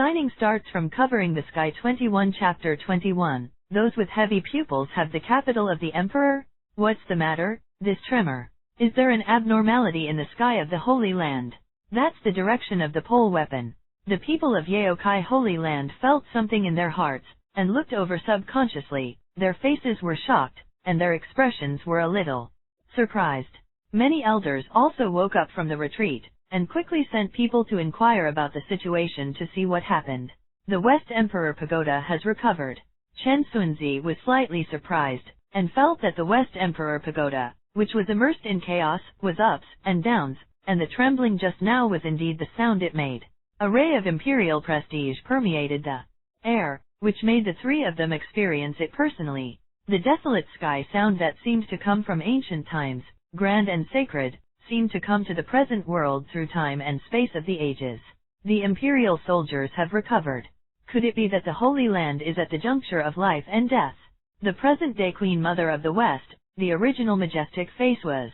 signing starts from Covering the Sky 21 Chapter 21. Those with heavy pupils have the capital of the Emperor? What's the matter? This tremor. Is there an abnormality in the sky of the Holy Land? That's the direction of the pole weapon. The people of Yaokai Holy Land felt something in their hearts, and looked over subconsciously. Their faces were shocked, and their expressions were a little surprised. Many elders also woke up from the retreat, and quickly sent people to inquire about the situation to see what happened. The West Emperor Pagoda has recovered. Chen Sunzi was slightly surprised, and felt that the West Emperor Pagoda, which was immersed in chaos, was ups and downs, and the trembling just now was indeed the sound it made. A ray of imperial prestige permeated the air, which made the three of them experience it personally. The desolate sky sound that seemed to come from ancient times, grand and sacred, seemed to come to the present world through time and space of the ages. The imperial soldiers have recovered. Could it be that the Holy Land is at the juncture of life and death? The present-day Queen Mother of the West, the original majestic face was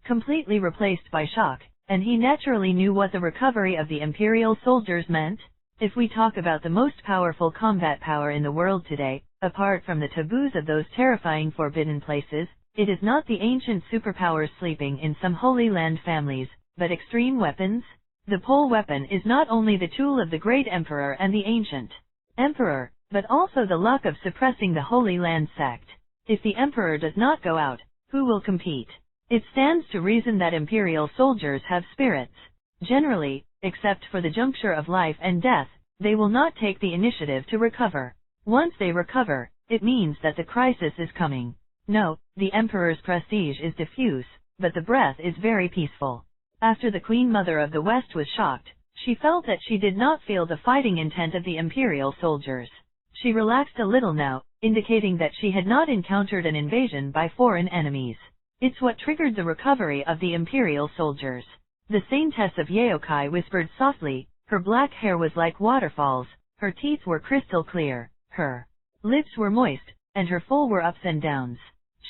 completely replaced by shock, and he naturally knew what the recovery of the imperial soldiers meant. If we talk about the most powerful combat power in the world today, apart from the taboos of those terrifying forbidden places, it is not the ancient superpowers sleeping in some Holy Land families, but extreme weapons. The pole weapon is not only the tool of the great emperor and the ancient emperor, but also the luck of suppressing the Holy Land sect. If the emperor does not go out, who will compete? It stands to reason that imperial soldiers have spirits. Generally, except for the juncture of life and death, they will not take the initiative to recover. Once they recover, it means that the crisis is coming. No, the emperor's prestige is diffuse, but the breath is very peaceful. After the Queen Mother of the West was shocked, she felt that she did not feel the fighting intent of the imperial soldiers. She relaxed a little now, indicating that she had not encountered an invasion by foreign enemies. It's what triggered the recovery of the imperial soldiers. The Saintess of Yaokai whispered softly. Her black hair was like waterfalls, her teeth were crystal clear, her lips were moist, and her full were ups and downs.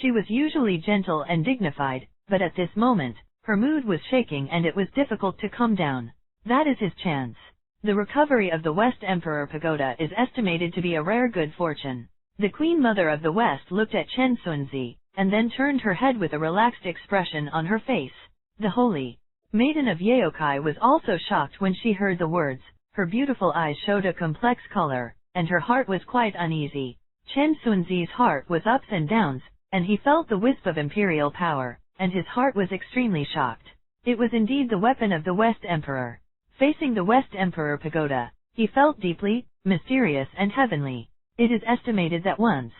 She was usually gentle and dignified, but at this moment, her mood was shaking and it was difficult to calm down. That is his chance. The recovery of the West Emperor Pagoda is estimated to be a rare good fortune. The Queen Mother of the West looked at Chen Sunzi, and then turned her head with a relaxed expression on her face. The Holy Maiden of Yaokai was also shocked when she heard the words. Her beautiful eyes showed a complex color, and her heart was quite uneasy. Chen Sunzi's heart was ups and downs, and he felt the wisp of imperial power, and his heart was extremely shocked. It was indeed the weapon of the West Emperor. Facing the West Emperor Pagoda, he felt deeply, mysterious and heavenly. It is estimated that once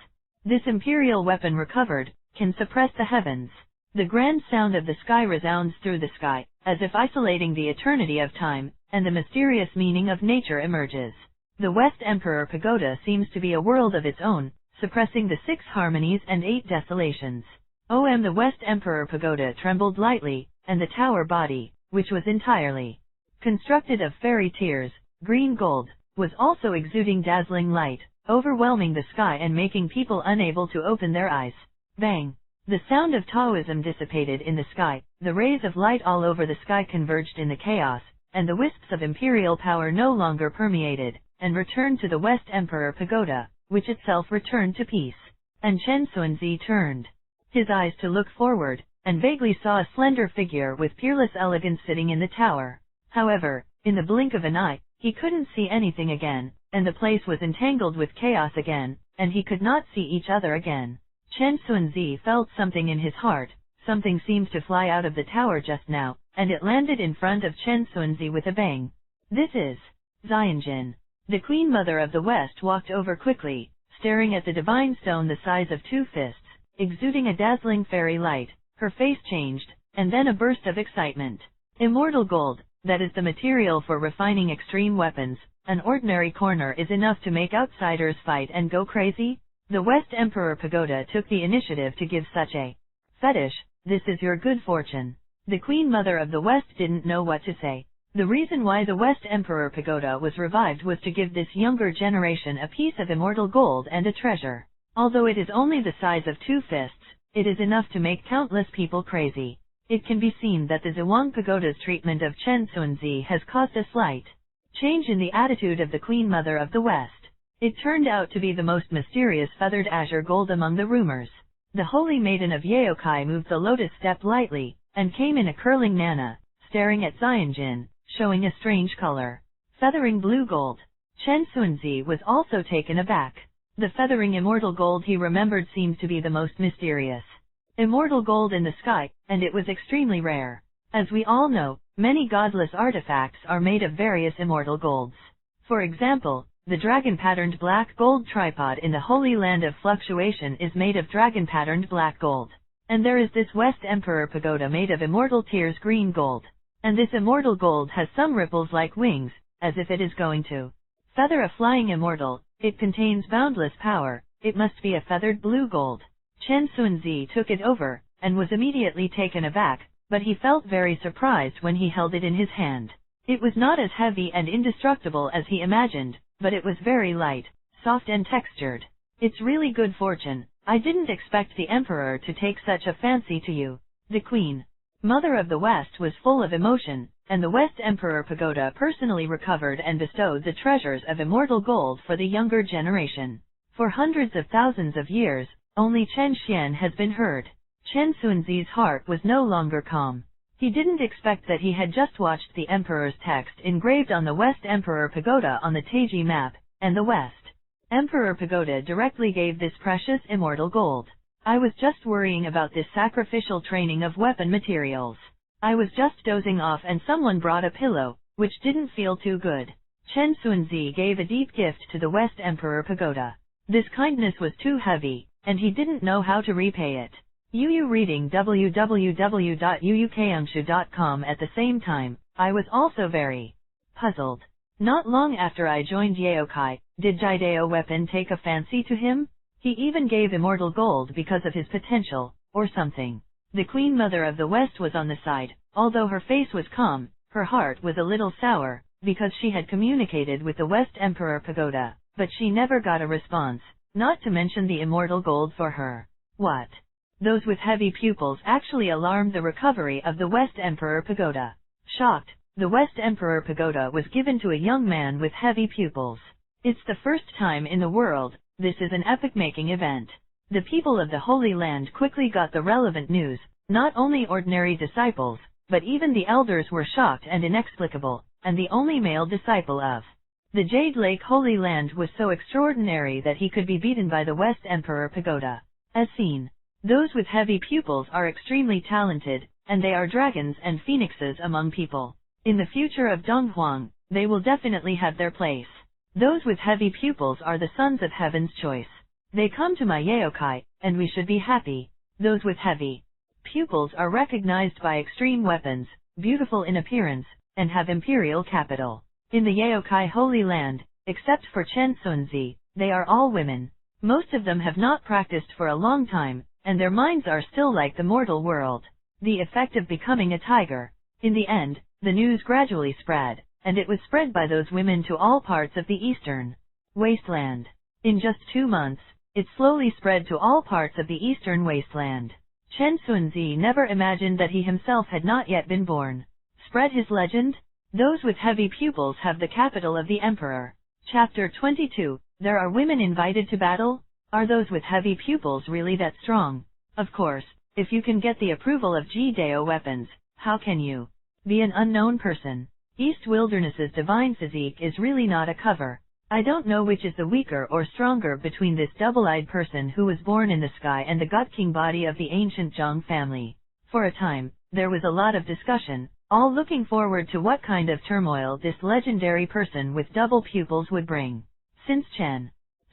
this imperial weapon recovered, can suppress the heavens. The grand sound of the sky resounds through the sky, as if isolating the eternity of time, and the mysterious meaning of nature emerges. The West Emperor Pagoda seems to be a world of its own, suppressing the 6 harmonies and 8 desolations. The West Emperor Pagoda trembled lightly, and the tower body, which was entirely constructed of fairy tears, green gold, was also exuding dazzling light, overwhelming the sky and making people unable to open their eyes. Bang! The sound of Taoism dissipated in the sky, the rays of light all over the sky converged in the chaos, and the wisps of imperial power no longer permeated, and returned to the West Emperor Pagoda, which itself returned to peace. And Chen Sunzi turned his eyes to look forward, and vaguely saw a slender figure with peerless elegance sitting in the tower. However, in the blink of an eye, he couldn't see anything again, and the place was entangled with chaos again, and he could not see each other again. Chen Sunzi felt something in his heart. Something seemed to fly out of the tower just now, and it landed in front of Chen Sunzi with a bang. This is Xianjin. The Queen Mother of the West walked over quickly, staring at the divine stone the size of 2 fists, exuding a dazzling fairy light. Her face changed, and then a burst of excitement. Immortal gold, that is the material for refining extreme weapons. An ordinary corner is enough to make outsiders fight and go crazy? The West Emperor Pagoda took the initiative to give such a fetish. This is your good fortune. The Queen Mother of the West didn't know what to say. The reason why the West Emperor Pagoda was revived was to give this younger generation a piece of immortal gold and a treasure. Although it is only the size of 2 fists, it is enough to make countless people crazy. It can be seen that the Zhuang Pagoda's treatment of Chen Sunzi has caused a slight change in the attitude of the Queen Mother of the West. It turned out to be the most mysterious feathered azure gold among the rumors. The Holy Maiden of Yeokai moved the lotus step lightly, and came in a curling nana, staring at Xianjin, showing a strange color. Feathering blue gold. Chen Sunzi was also taken aback. The feathering immortal gold he remembered seemed to be the most mysterious. Immortal gold in the sky, and it was extremely rare. As we all know, many godless artifacts are made of various immortal golds. For example, the dragon-patterned black gold tripod in the Holy Land of Fluctuation is made of dragon-patterned black gold. And there is this West Emperor pagoda made of immortal tears green gold. And this immortal gold has some ripples like wings, as if it is going to feather a flying immortal. It contains boundless power. It must be a feathered blue gold. Chen Sunzi took it over, and was immediately taken aback, but he felt very surprised when he held it in his hand. It was not as heavy and indestructible as he imagined, but it was very light, soft and textured. It's really good fortune. I didn't expect the Emperor to take such a fancy to you. The Queen Mother of the West was full of emotion, and the West Emperor Pagoda personally recovered and bestowed the treasures of immortal gold for the younger generation. For hundreds of thousands of years, only Chen Xian has been heard. Chen Sunzi's heart was no longer calm. He didn't expect that he had just watched the Emperor's text engraved on the West Emperor Pagoda on the Taiji map, and the West Emperor Pagoda directly gave this precious immortal gold. I was just worrying about this sacrificial training of weapon materials. I was just dozing off and someone brought a pillow, which didn't feel too good. Chen Sunzi gave a deep gift to the West Emperor Pagoda. This kindness was too heavy, and he didn't know how to repay it. Yu reading www.yuukangshu.com at the same time. I was also very puzzled. Not long after I joined Yeokai, did Jideo Weapon take a fancy to him? He even gave immortal gold because of his potential, or something. The Queen Mother of the West was on the side. Although her face was calm, her heart was a little sour, because she had communicated with the West Emperor Pagoda, but she never got a response, not to mention the immortal gold for her. What? Those with heavy pupils actually alarmed the recovery of the West Emperor Pagoda. Shocked, the West Emperor Pagoda was given to a young man with heavy pupils. It's the first time in the world. This is an epoch-making event. The people of the Holy Land quickly got the relevant news. Not only ordinary disciples, but even the elders were shocked and inexplicable, and the only male disciple of the Jade Lake Holy Land was so extraordinary that he could be beaten by the West Emperor Pagoda. As seen, those with heavy pupils are extremely talented, and they are dragons and phoenixes among people. In the future of Donghuang, they will definitely have their place. Those with heavy pupils are the sons of heaven's choice. They come to my Yeokai, and we should be happy. Those with heavy pupils are recognized by extreme weapons, beautiful in appearance, and have imperial capital. In the Yeokai Holy Land, except for Chen Sunzi, they are all women. Most of them have not practiced for a long time, and their minds are still like the mortal world. The effect of becoming a tiger. In the end, the news gradually spread, and it was spread by those women to all parts of the eastern wasteland. In just 2 months, it slowly spread to all parts of the eastern wasteland. Chen Sunzi never imagined that he himself had not yet been born. Spread his legend? Those with heavy pupils have the capital of the emperor. Chapter 22. There are women invited to battle? Are those with heavy pupils really that strong? Of course, if you can get the approval of Jideo Weapons, how can you be an unknown person? East Wilderness's divine physique is really not a cover. I don't know which is the weaker or stronger between this double-eyed person who was born in the sky and the God-King body of the ancient Zhang family. For a time, there was a lot of discussion, all looking forward to what kind of turmoil this legendary person with double pupils would bring. Since Chen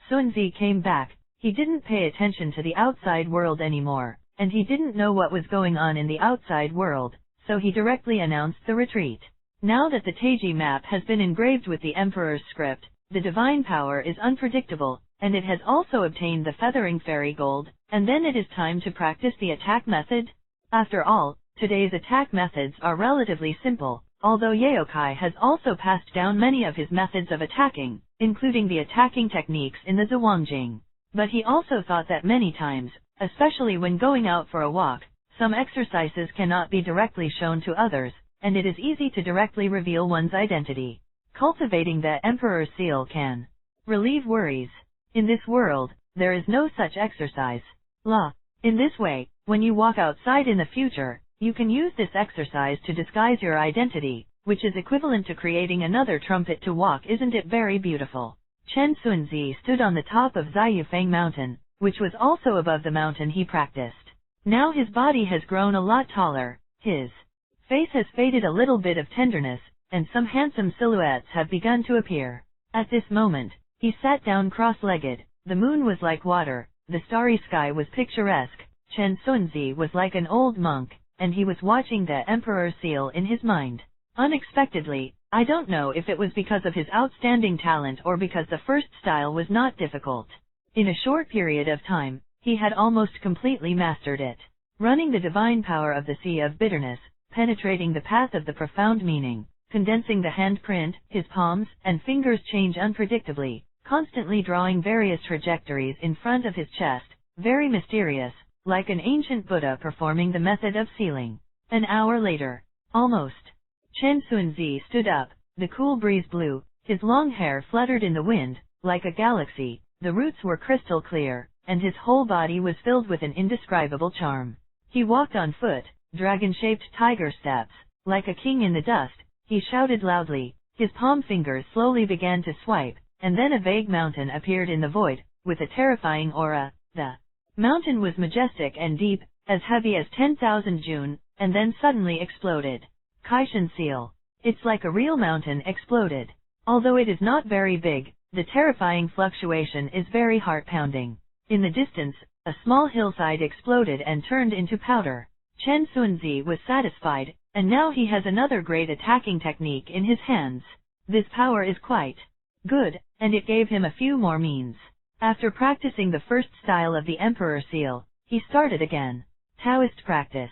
Sunzi came back, he didn't pay attention to the outside world anymore, and he didn't know what was going on in the outside world, so he directly announced the retreat. Now that the Taiji map has been engraved with the Emperor's script, the divine power is unpredictable, and it has also obtained the feathering fairy gold, and then it is time to practice the attack method? After all, today's attack methods are relatively simple, although Yeokai has also passed down many of his methods of attacking, including the attacking techniques in the Zhuangjing. But he also thought that many times, especially when going out for a walk, some exercises cannot be directly shown to others, and it is easy to directly reveal one's identity. Cultivating the Emperor Seal can relieve worries. In this world, there is no such exercise. La. In this way, when you walk outside in the future, you can use this exercise to disguise your identity, which is equivalent to creating another trumpet to walk. Isn't it very beautiful? Chen Xunzi stood on the top of Ziyufeng Mountain, which was also above the mountain he practiced. Now his body has grown a lot taller, his face has faded a little bit of tenderness, and some handsome silhouettes have begun to appear. At this moment, he sat down cross-legged. The moon was like water, the starry sky was picturesque, Chen Xunzi was like an old monk, and he was watching the Emperor Seal in his mind. Unexpectedly, I don't know if it was because of his outstanding talent or because the first style was not difficult. In a short period of time, he had almost completely mastered it. Running the divine power of the Sea of Bitterness, penetrating the path of the profound meaning, condensing the handprint, his palms and fingers change unpredictably, constantly drawing various trajectories in front of his chest, very mysterious, like an ancient Buddha performing the method of sealing. An hour later, almost, Chen Xunzi stood up, the cool breeze blew, his long hair fluttered in the wind, like a galaxy, the roots were crystal clear, and his whole body was filled with an indescribable charm. He walked on foot, dragon-shaped tiger steps, like a king in the dust. He shouted loudly, his palm fingers slowly began to swipe, and then a vague mountain appeared in the void, with a terrifying aura. The mountain was majestic and deep, as heavy as 10,000 June, and then suddenly exploded. Kaishan Seal. It's like a real mountain exploded. Although it is not very big, the terrifying fluctuation is very heart-pounding. In the distance, a small hillside exploded and turned into powder. Chen Xunzi was satisfied, and now he has another great attacking technique in his hands. This power is quite good, and it gave him a few more means. After practicing the first style of the Emperor Seal, he started again. Taoist practice.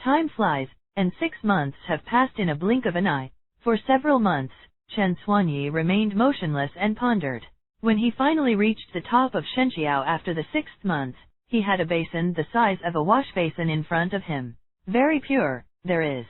Time flies, and 6 months have passed in a blink of an eye. For several months, Chen Xuanyi remained motionless and pondered. When he finally reached the top of Shenqiao after the 6th month, he had a basin the size of a wash basin in front of him. Very pure, there is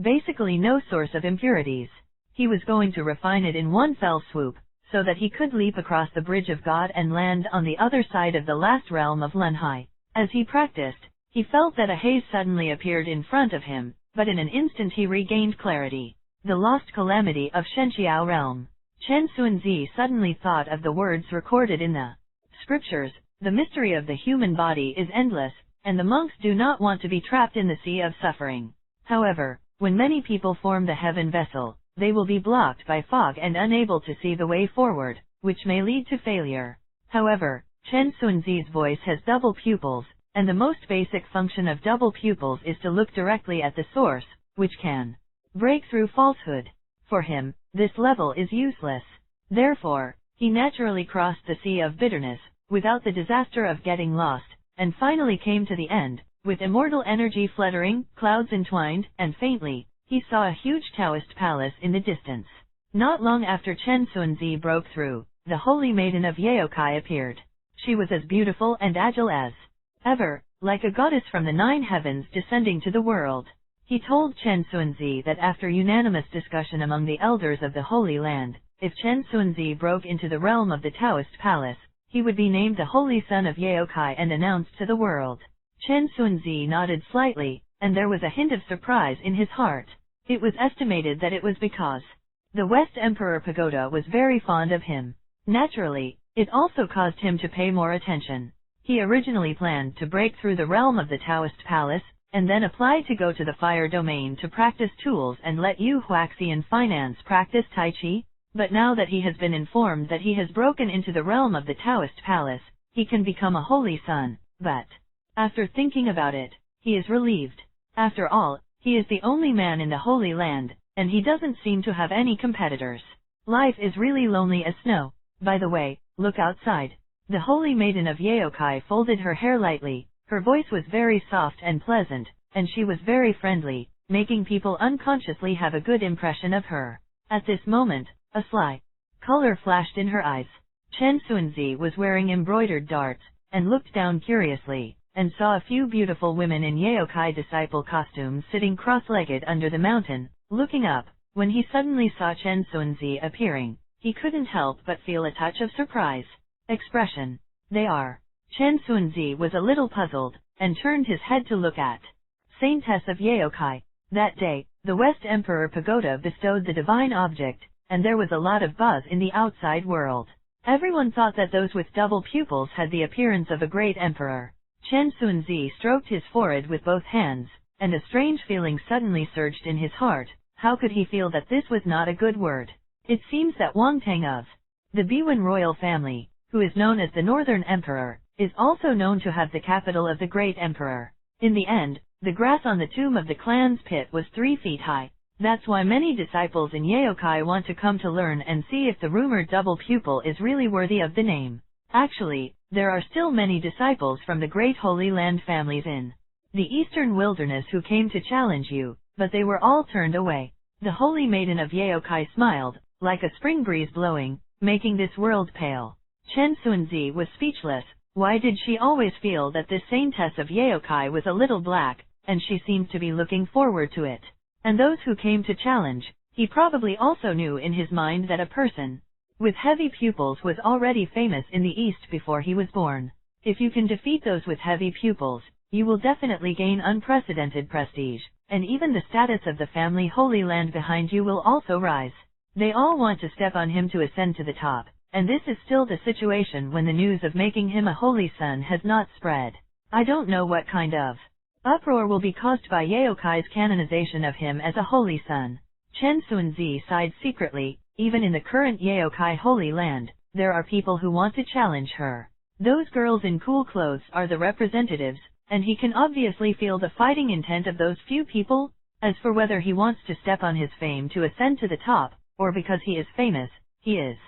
basically no source of impurities. He was going to refine it in one fell swoop, so that he could leap across the bridge of God and land on the other side of the last realm of Lunhai. As he practiced, he felt that a haze suddenly appeared in front of him, but in an instant he regained clarity. The lost calamity of Shenqiao realm. Chen Xunzi suddenly thought of the words recorded in the scriptures. The mystery of the human body is endless, and the monks do not want to be trapped in the sea of suffering. However, when many people form the heaven vessel, they will be blocked by fog and unable to see the way forward, which may lead to failure. However, Chen Xunzi's voice has double pupils, and the most basic function of double pupils is to look directly at the source, which can break through falsehood. For him, this level is useless. Therefore, he naturally crossed the Sea of Bitterness, without the disaster of getting lost, and finally came to the end, with immortal energy fluttering, clouds entwined, and faintly, he saw a huge Taoist palace in the distance. Not long after Chen Xunzi broke through, the holy maiden of Yaokai appeared. She was as beautiful and agile as ever, like a goddess from the 9 heavens descending to the world. He told Chen Xunzi that after unanimous discussion among the elders of the Holy Land, if Chen Xunzi broke into the realm of the Taoist palace, he would be named the Holy Son of Yaokai and announced to the world. Chen Xunzi nodded slightly, and there was a hint of surprise in his heart. It was estimated that it was because the West Emperor Pagoda was very fond of him. Naturally, it also caused him to pay more attention. He originally planned to break through the realm of the Taoist palace, and then apply to go to the fire domain to practice tools and let Yu Huaxian finance practice Tai Chi. But now that he has been informed that he has broken into the realm of the Taoist palace, he can become a holy son. But after thinking about it, he is relieved. After all, he is the only man in the Holy Land, and he doesn't seem to have any competitors. Life is really lonely as snow. By the way, look outside. The holy maiden of Yaokai folded her hair lightly. Her voice was very soft and pleasant, and she was very friendly, making people unconsciously have a good impression of her. At this moment, a sly color flashed in her eyes. Chen Xunzi was wearing embroidered darts, and looked down curiously, and saw a few beautiful women in Yaokai disciple costumes sitting cross-legged under the mountain. Looking up, When he suddenly saw Chen Sunzi appearing, he couldn't help but feel a touch of surprise. Expression. They are. Chen Sunzi was a little puzzled, and turned his head to look at Saintess of Yaokai. That day, the West Emperor Pagoda bestowed the divine object, and there was a lot of buzz in the outside world. Everyone thought that those with double pupils had the appearance of a great emperor. Chen Sunzi stroked his forehead with both hands, and a strange feeling suddenly surged in his heart. How could he feel that this was not a good word? It seems that Wang Tang of the Biwen royal family, who is known as the Northern Emperor, is also known to have the capital of the great emperor. In the end, the grass on the tomb of the clan's pit was 3 feet high. That's why many disciples in Yaokai want to come to learn and see if the rumored double pupil is really worthy of the name. Actually, there are still many disciples from the great Holy Land families in the eastern wilderness who came to challenge you, but they were all turned away. The Holy Maiden of Yaokai smiled, like a spring breeze blowing, making this world pale. Chen Sunzi was speechless. Why did she always feel that this Saintess of Yaokai was a little black, and she seemed to be looking forward to it? And those who came to challenge, he probably also knew in his mind that a person with heavy pupils was already famous in the East before he was born. If you can defeat those with heavy pupils, you will definitely gain unprecedented prestige, and even the status of the family Holy Land behind you will also rise. They all want to step on him to ascend to the top, and this is still the situation when the news of making him a holy son has not spread. I don't know what kind of uproar will be caused by Yaokai's canonization of him as a holy son. Chen Sunzi sighed secretly. Even in the current Yaokai Holy Land, there are people who want to challenge her. Those girls in cool clothes are the representatives, and he can obviously feel the fighting intent of those few people. As for whether he wants to step on his fame to ascend to the top, or because he is famous, he is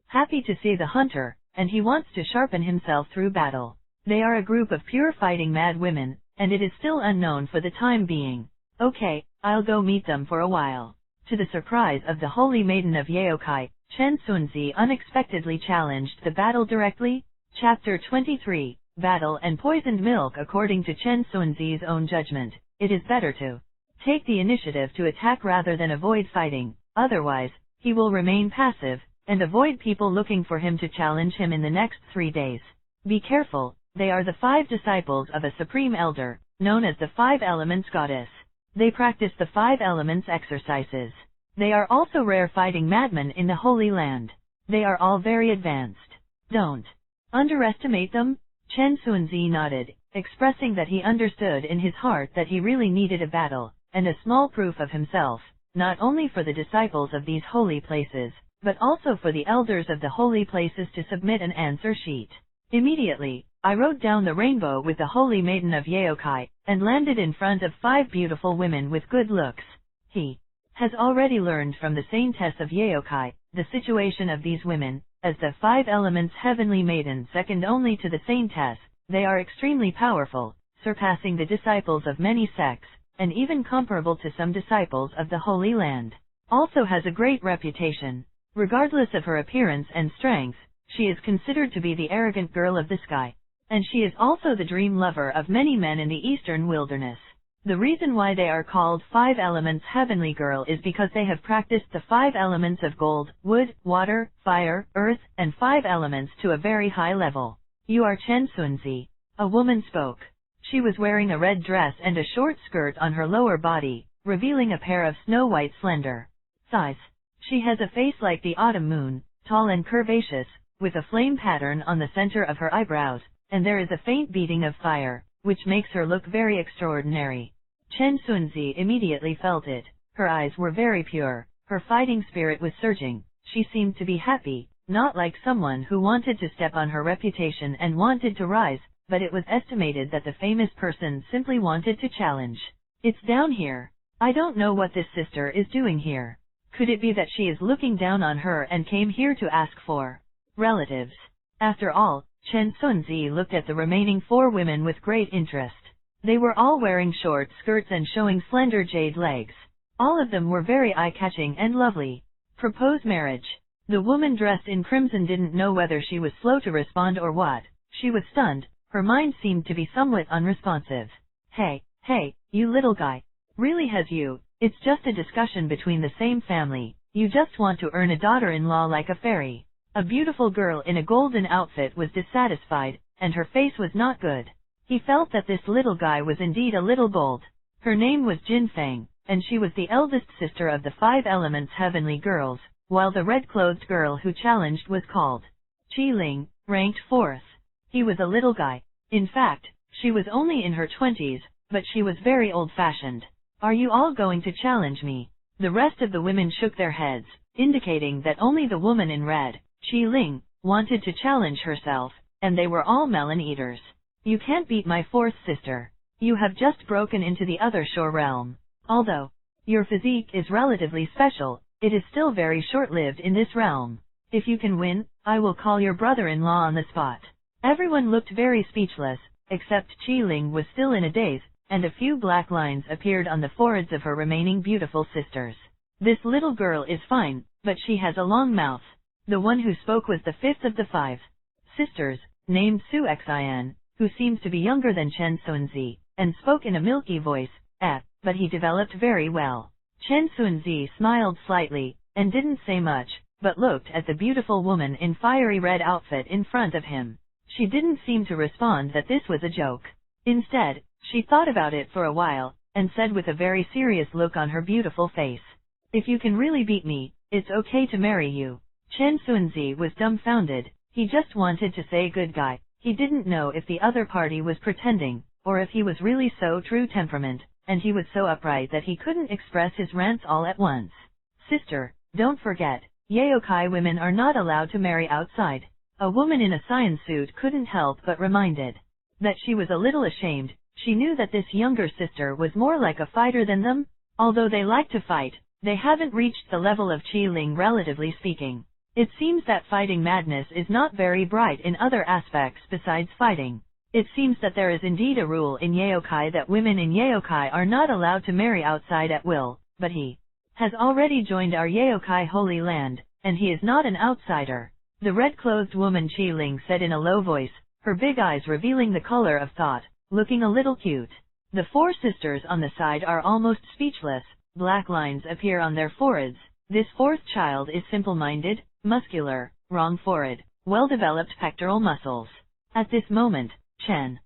happy to see the hunter, and he wants to sharpen himself through battle. They are a group of pure fighting mad women, and it is still unknown for the time being. Okay, I'll go meet them for a while. To the surprise of the Holy Maiden of Yaokai, Chen Sunzi unexpectedly challenged the battle directly. Chapter 23, Battle and Poisoned Milk. According to Chen Sunzi's own judgment, it is better to take the initiative to attack rather than avoid fighting. Otherwise, he will remain passive, and avoid people looking for him to challenge him in the next 3 days. Be careful, they are the 5 disciples of a supreme elder, known as the 5 Elements Goddess. They practice the 5 Elements exercises. They are also rare fighting madmen in the Holy Land. They are all very advanced. Don't underestimate them. Chen Sunzi nodded, expressing that he understood in his heart that he really needed a battle, and a small proof of himself, not only for the disciples of these holy places, but also for the elders of the holy places to submit an answer sheet. Immediately, I rode down the rainbow with the Holy Maiden of Yaokai, and landed in front of 5 beautiful women with good looks. He has already learned from the Saintess of Yaokai the situation of these women, as the 5 Elements heavenly maidens second only to the Saintess. They are extremely powerful, surpassing the disciples of many sects, and even comparable to some disciples of the Holy Land. Also has a great reputation. Regardless of her appearance and strength, she is considered to be the arrogant girl of the sky. And she is also the dream lover of many men in the eastern wilderness. The reason why they are called 5 Elements Heavenly Girl is because they have practiced the 5 elements of gold, wood, water, fire, earth, and 5 elements to a very high level. You are Chen Sunzi. A woman spoke. She was wearing a red dress and a short skirt on her lower body, revealing a pair of snow-white slender thighs. She has a face like the autumn moon, tall and curvaceous, with a flame pattern on the center of her eyebrows, and there is a faint beating of fire, which makes her look very extraordinary. Chen Sunzi immediately felt it. Her eyes were very pure, her fighting spirit was surging, she seemed to be happy, not like someone who wanted to step on her reputation and wanted to rise, but it was estimated that the famous person simply wanted to challenge. It's down here. I don't know what this sister is doing here. Could it be that she is looking down on her and came here to ask for relatives? After all, Chen Sunzi looked at the remaining 4 women with great interest. They were all wearing short skirts and showing slender jade legs. All of them were very eye-catching and lovely. Propose marriage. The woman dressed in crimson didn't know whether she was slow to respond or what. She was stunned. Her mind seemed to be somewhat unresponsive. Hey, you little guy. Really has you, It's just a discussion between the same family. You just want to earn a daughter-in-law like a fairy. A beautiful girl in a golden outfit was dissatisfied, and her face was not good. He felt that this little guy was indeed a little bold. Her name was Jinfang, and she was the eldest sister of the 5 Elements Heavenly Girls, while the red-clothed girl who challenged was called Qi Ling, ranked 4th. He was a little guy. In fact, she was only in her 20s, but she was very old-fashioned. Are you all going to challenge me? The rest of the women shook their heads, indicating that only the woman in red, Qi Ling, wanted to challenge herself, and they were all melon eaters. You can't beat my 4th sister. You have just broken into the other shore realm. Although your physique is relatively special, it is still very short-lived in this realm. If you can win, I will call your brother-in-law on the spot. Everyone looked very speechless, except Qi Ling was still in a daze, and a few black lines appeared on the foreheads of her remaining beautiful sisters. This little girl is fine, but she has a long mouth. The one who spoke was the 5th of the 5 sisters, named Su Xin, who seems to be younger than Chen Sunzi, and spoke in a milky voice, but he developed very well. Chen Sunzi smiled slightly, and didn't say much, but looked at the beautiful woman in fiery red outfit in front of him. She didn't seem to respond that this was a joke. Instead, she thought about it for a while, and said with a very serious look on her beautiful face, "If you can really beat me, it's okay to marry you." Chen Sunzi was dumbfounded. He just wanted to say good guy. He didn't know if the other party was pretending, or if he was really so true temperament, and he was so upright that he couldn't express his rants all at once. "Sister, don't forget, Yaokai women are not allowed to marry outside." A woman in a cyan suit couldn't help but reminded that she was a little ashamed. She knew that this younger sister was more like a fighter than them. Although they like to fight, they haven't reached the level of Qi Ling relatively speaking. It seems that fighting madness is not very bright in other aspects besides fighting. It seems that there is indeed a rule in Yaokai that women in Yaokai are not allowed to marry outside at will, but he has already joined our Yaokai Holy Land, and he is not an outsider. The red-clothed woman Qi Ling said in a low voice, her big eyes revealing the color of thought, looking a little cute. The 4 sisters on the side are almost speechless. Black lines appear on their foreheads. This 4th child is simple-minded, muscular, wrong forehead, well-developed pectoral muscles. At this moment, Chen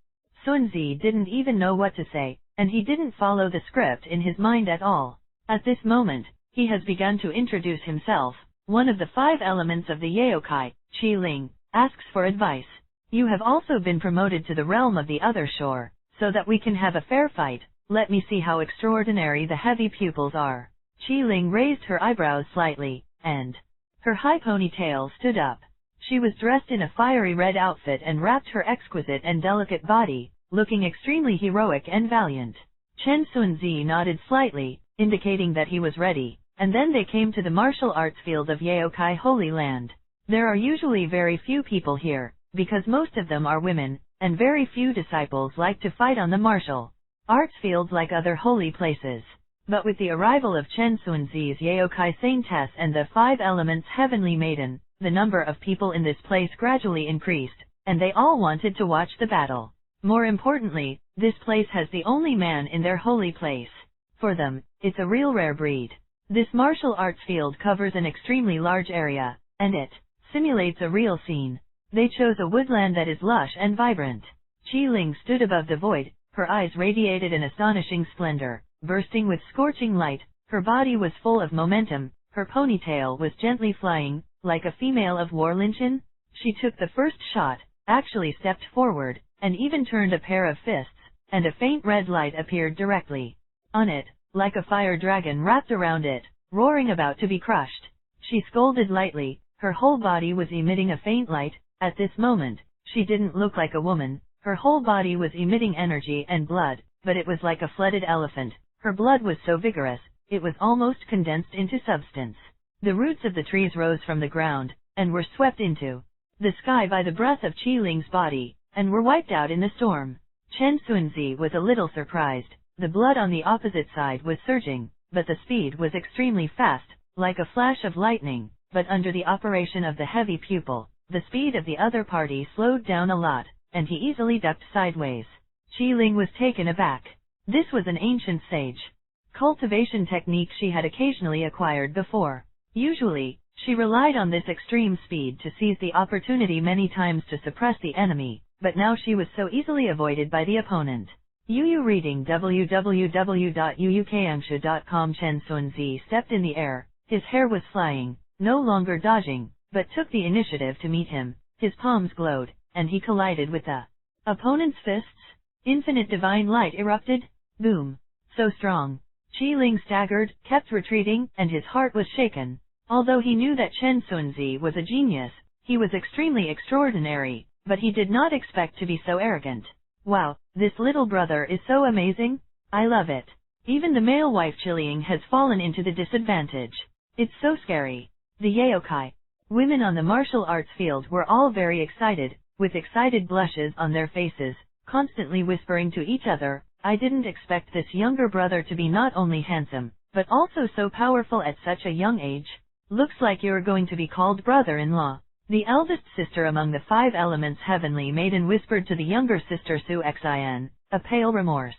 Sunzi didn't even know what to say, and he didn't follow the script in his mind at all. At this moment, he has begun to introduce himself. One of the 5 elements of the Yaokai, Qi Ling, asks for advice. You have also been promoted to the realm of the other shore, so that we can have a fair fight. Let me see how extraordinary the heavy pupils are. Qi Ling raised her eyebrows slightly, and her high ponytail stood up. She was dressed in a fiery red outfit and wrapped her exquisite and delicate body, looking extremely heroic and valiant. Chen Sunzi nodded slightly, indicating that he was ready, and then they came to the martial arts field of Yaokai Holy Land. There are usually very few people here, because most of them are women, and very few disciples like to fight on the martial arts field like other holy places. But with the arrival of Chen Sunzi's Yaokai Saintess and the 5 Elements Heavenly Maiden, the number of people in this place gradually increased, and they all wanted to watch the battle. More importantly, this place has the only man in their holy place. For them, it's a real rare breed. This martial arts field covers an extremely large area, and it simulates a real scene. They chose a woodland that is lush and vibrant. Qi Ling stood above the void, her eyes radiated an astonishing splendor, bursting with scorching light. Her body was full of momentum, her ponytail was gently flying, like a female of war linchin. She took the first shot, actually stepped forward, and even turned a pair of fists, and a faint red light appeared directly on it, like a fire dragon wrapped around it, roaring about to be crushed. She scolded lightly, her whole body was emitting a faint light. At this moment, she didn't look like a woman. Her whole body was emitting energy and blood, but it was like a flooded elephant. Her blood was so vigorous, it was almost condensed into substance. The roots of the trees rose from the ground, and were swept into the sky by the breath of Qi Ling's body, and were wiped out in the storm. Chen Sunzi was a little surprised. The blood on the opposite side was surging, but the speed was extremely fast, like a flash of lightning, but under the operation of the heavy pupil, the speed of the other party slowed down a lot, and he easily ducked sideways. Qi Ling was taken aback. This was an ancient sage. cultivation technique she had occasionally acquired before. Usually, she relied on this extreme speed to seize the opportunity many times to suppress the enemy, but now she was so easily avoided by the opponent. Yu reading www.uukangsha.com. Chen Sunzi stepped in the air, his hair was flying, no longer dodging, but took the initiative to meet him. His palms glowed, and he collided with the opponent's fists. Infinite divine light erupted. Boom. So strong. Qi Ling staggered, kept retreating, and his heart was shaken. Although he knew that Chen Sunzi was a genius, he was extremely extraordinary, but he did not expect to be so arrogant. Wow, this little brother is so amazing. I love it. Even the male wife Qi has fallen into the disadvantage. It's so scary. The Yaokai women on the martial arts field were all very excited, with excited blushes on their faces, constantly whispering to each other, I didn't expect this younger brother to be not only handsome, but also so powerful at such a young age. Looks like you're going to be called brother-in-law. The eldest sister among the 5 elements heavenly maiden whispered to the younger sister Su Xian. A pale remorse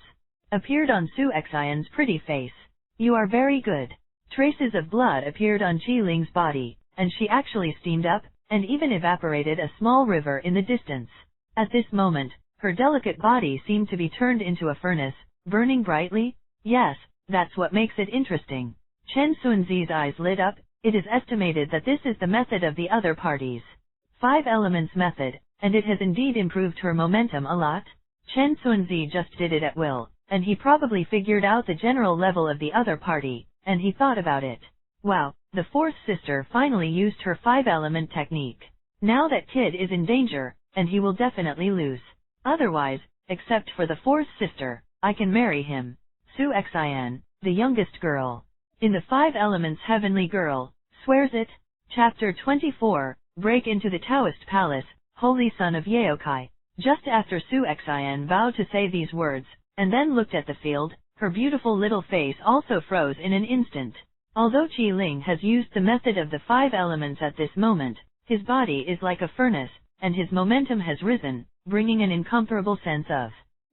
appeared on Su Xian's pretty face. You are very good. Traces of blood appeared on Qi Ling's body, and she actually steamed up, and even evaporated a small river in the distance. At this moment, her delicate body seemed to be turned into a furnace, burning brightly. Yes, that's what makes it interesting. Chen Sunzi's eyes lit up. It is estimated that this is the method of the other parties. 5 elements method, and it has indeed improved her momentum a lot. Chen Sunzi just did it at will, and he probably figured out the general level of the other party, and he thought about it. Wow, the 4th sister finally used her 5-element technique. Now that kid is in danger, and he will definitely lose. Otherwise, except for the 4th sister, I can marry him. Su Xian, the youngest girl in the 5 elements heavenly girl, swears it. Chapter 24, Break into the Taoist Palace, Holy Son of Yaokai. Just after Su Xian vowed to say these words, and then looked at the field, her beautiful little face also froze in an instant. Although Qi Ling has used the method of the 5 elements at this moment, his body is like a furnace, and his momentum has risen, bringing an incomparable sense of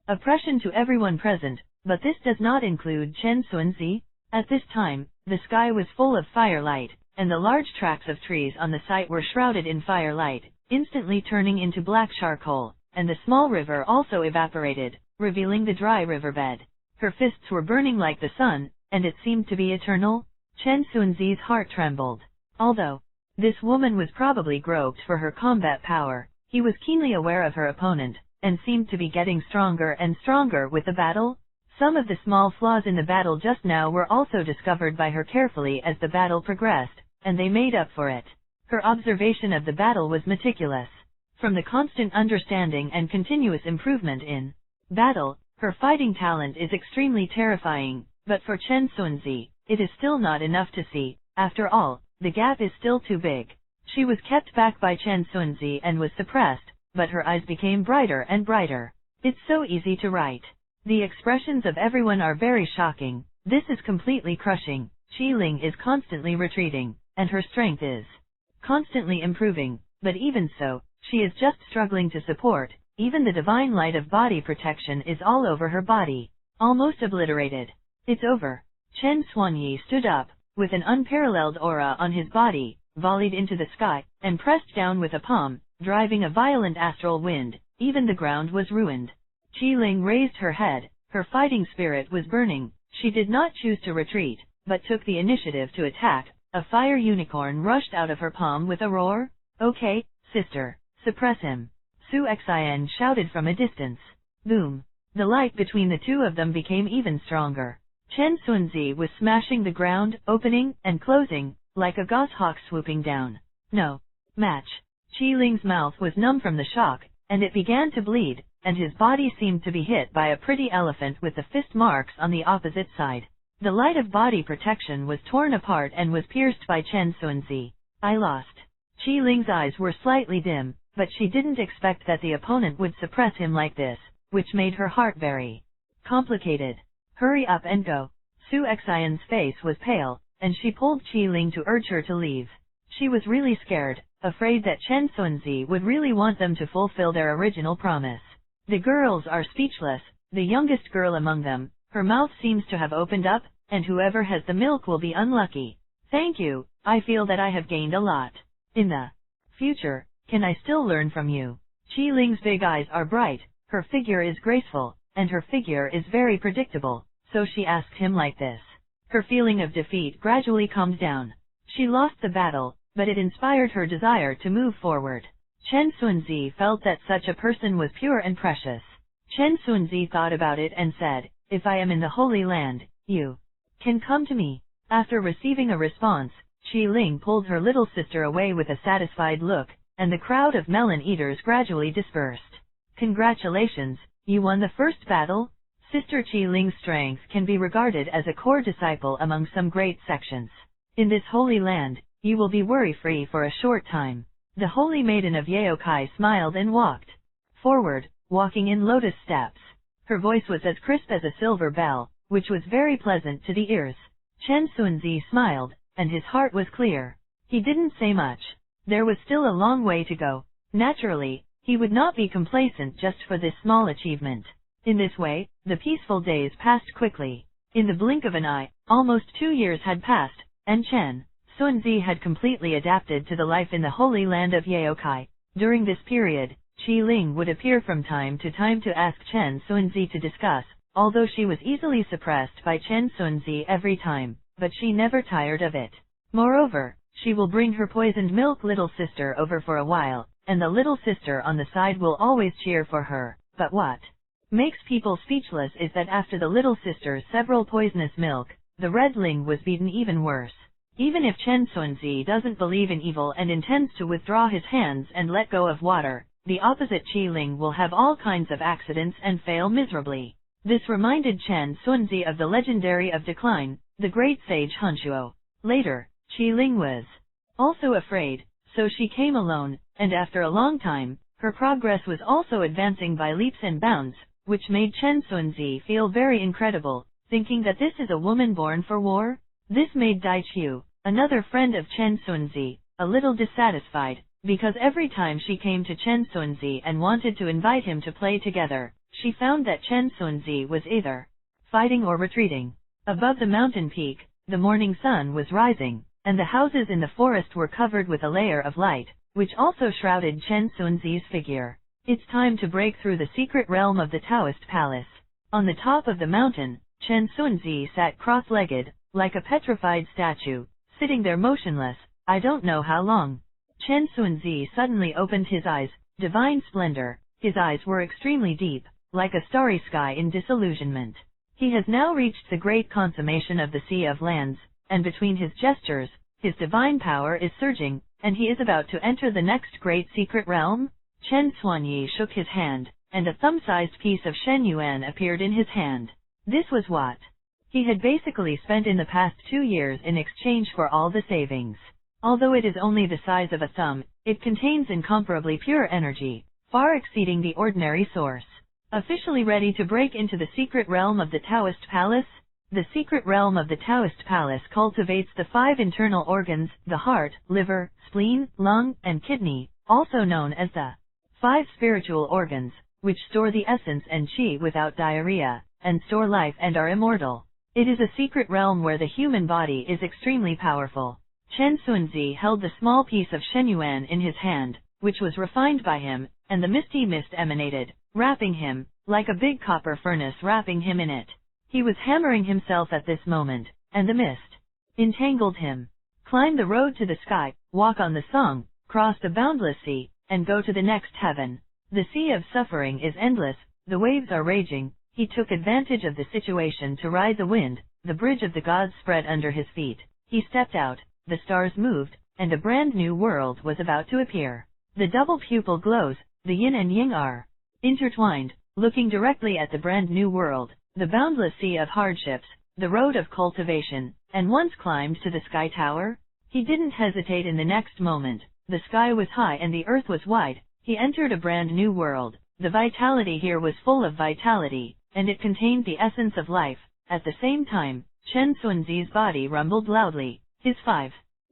oppression to everyone present, but this does not include Chen Sunzi. At this time, the sky was full of firelight, and the large tracts of trees on the site were shrouded in firelight, instantly turning into black charcoal, and the small river also evaporated, revealing the dry riverbed. Her fists were burning like the sun, and it seemed to be eternal. Chen Sunzi's heart trembled. Although this woman was probably groped for her combat power, he was keenly aware of her opponent, and seemed to be getting stronger and stronger with the battle. Some of the small flaws in the battle just now were also discovered by her carefully as the battle progressed, and they made up for it. Her observation of the battle was meticulous. From the constant understanding and continuous improvement in battle, her fighting talent is extremely terrifying, but for Chen Sunzi, it is still not enough to see. After all, the gap is still too big. She was kept back by Chen Sunzi and was suppressed, but her eyes became brighter and brighter. It's so easy to write. The expressions of everyone are very shocking. This is completely crushing. Qi Ling is constantly retreating, and her strength is constantly improving, but even so, she is just struggling to support. Even the divine light of body protection is all over her body, almost obliterated. It's over. Chen Xuanyi stood up, with an unparalleled aura on his body, volleyed into the sky, and pressed down with a palm, driving a violent astral wind. Even the ground was ruined. Qi Ling raised her head. Her fighting spirit was burning. She did not choose to retreat, but took the initiative to attack. A fire unicorn rushed out of her palm with a roar. Okay, sister, suppress him. Su Xian shouted from a distance. Boom. The light between the two of them became even stronger. Chen Sunzi was smashing the ground, opening and closing, like a goshawk swooping down. No match. Qi Ling's mouth was numb from the shock, and it began to bleed, and his body seemed to be hit by a pretty elephant with the fist marks on the opposite side. The light of body protection was torn apart and was pierced by Chen Sunzi. I lost. Qi Ling's eyes were slightly dim, but she didn't expect that the opponent would suppress him like this, which made her heart very complicated. Hurry up and go. Su Xian's face was pale, and she pulled Qi Ling to urge her to leave. She was really scared, afraid that Chen Sunzi would really want them to fulfill their original promise. The girls are speechless, the youngest girl among them. Her mouth seems to have opened up, and whoever has the milk will be unlucky. Thank you, I feel that I have gained a lot. In the future, can I still learn from you? Qi Ling's big eyes are bright, her figure is graceful, and her figure is very predictable, so she asked him like this. Her feeling of defeat gradually calmed down. She lost the battle, but it inspired her desire to move forward. Chen Xunzi felt that such a person was pure and precious. Chen Xunzi thought about it and said, if I am in the Holy Land, you can come to me. After receiving a response, Qi Ling pulled her little sister away with a satisfied look, and the crowd of melon eaters gradually dispersed. Congratulations, you won the first battle. Sister Qi Ling's strength can be regarded as a core disciple among some great sections. In this Holy Land, you will be worry-free for a short time. The Holy Maiden of Yaokai smiled and walked forward, walking in lotus steps. Her voice was as crisp as a silver bell, which was very pleasant to the ears. Chen Xunzi smiled, and his heart was clear. He didn't say much. There was still a long way to go. Naturally, he would not be complacent just for this small achievement. In this way, the peaceful days passed quickly. In the blink of an eye, almost 2 years had passed, and Chen Xunzi had completely adapted to the life in the Holy Land of Yaokai. During this period, Qi Ling would appear from time to ask Chen Xunzi to discuss, although she was easily suppressed by Chen Xunzi every time, but she never tired of it. Moreover, she will bring her poisoned milk little sister over for a while, and the little sister on the side will always cheer for her. But what makes people speechless is that after the little sister's several poisonous milk, the Red Ling was beaten even worse. Even if Chen Xunzi doesn't believe in evil and intends to withdraw his hands and let go of water, the opposite Qi Ling will have all kinds of accidents and fail miserably. This reminded Chen Xunzi of the legendary of decline, the great sage Hunshuo. Later, Qi Ling was also afraid, so she came alone, and after a long time, her progress was also advancing by leaps and bounds, which made Chen Xunzi feel very incredible, thinking that this is a woman born for war. This made Dai Qiu, another friend of Chen Xunzi, a little dissatisfied, because every time she came to Chen Xunzi and wanted to invite him to play together, she found that Chen Xunzi was either fighting or retreating. Above the mountain peak, the morning sun was rising, and the houses in the forest were covered with a layer of light, which also shrouded Chen Xunzi's figure. It's time to break through the secret realm of the Taoist palace. On the top of the mountain, Chen Xunzi sat cross-legged, like a petrified statue, sitting there motionless, I don't know how long. Chen Xunzi suddenly opened his eyes, divine splendor. His eyes were extremely deep, like a starry sky in disillusionment. He has now reached the great consummation of the Sea of Lands, and between his gestures, his divine power is surging, and he is about to enter the next great secret realm. Chen Xuanyi shook his hand, and a thumb-sized piece of Shen Yuan appeared in his hand. This was what he had basically spent in the past 2 years in exchange for all the savings. Although it is only the size of a thumb, it contains incomparably pure energy, far exceeding the ordinary source. Officially ready to break into the secret realm of the Taoist Palace? The secret realm of the Taoist Palace cultivates the 5 internal organs, the heart, liver, spleen, lung, and kidney, also known as the 5 spiritual organs, which store the essence and qi without diarrhea, and store life and are immortal. It is a secret realm where the human body is extremely powerful. Chen Xunzi held the small piece of Shenyuan in his hand, which was refined by him, and the misty mist emanated, wrapping him, like a big copper furnace wrapping him in it. He was hammering himself at this moment, and the mist entangled him. Climb the road to the sky, walk on the song, cross the boundless sea, and go to the next heaven. The sea of suffering is endless, the waves are raging. He took advantage of the situation to ride the wind. The bridge of the gods spread under his feet. He stepped out, the stars moved, and a brand new world was about to appear. The double pupil glows, the yin and yang are intertwined, looking directly at the brand new world, the boundless sea of hardships, the road of cultivation, and once climbed to the sky tower. He didn't hesitate in the next moment. The sky was high and the earth was wide. He entered a brand new world. The vitality here was full of vitality, and it contained the essence of life. At the same time, Chen Xunzi's body rumbled loudly. His 5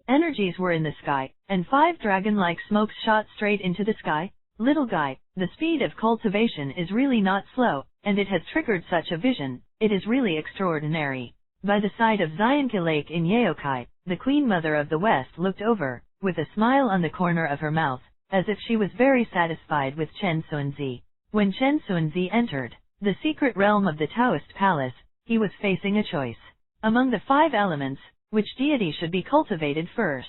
energies were in the sky, and 5 dragon-like smokes shot straight into the sky. Little guy, the speed of cultivation is really not slow, and it has triggered such a vision. It is really extraordinary. By the side of Zionka Lake in Yaokai, the Queen Mother of the West looked over, with a smile on the corner of her mouth, as if she was very satisfied with Chen Sunzi. When Chen Sunzi entered the secret realm of the Taoist palace, he was facing a choice. Among the 5 elements, which deity should be cultivated first?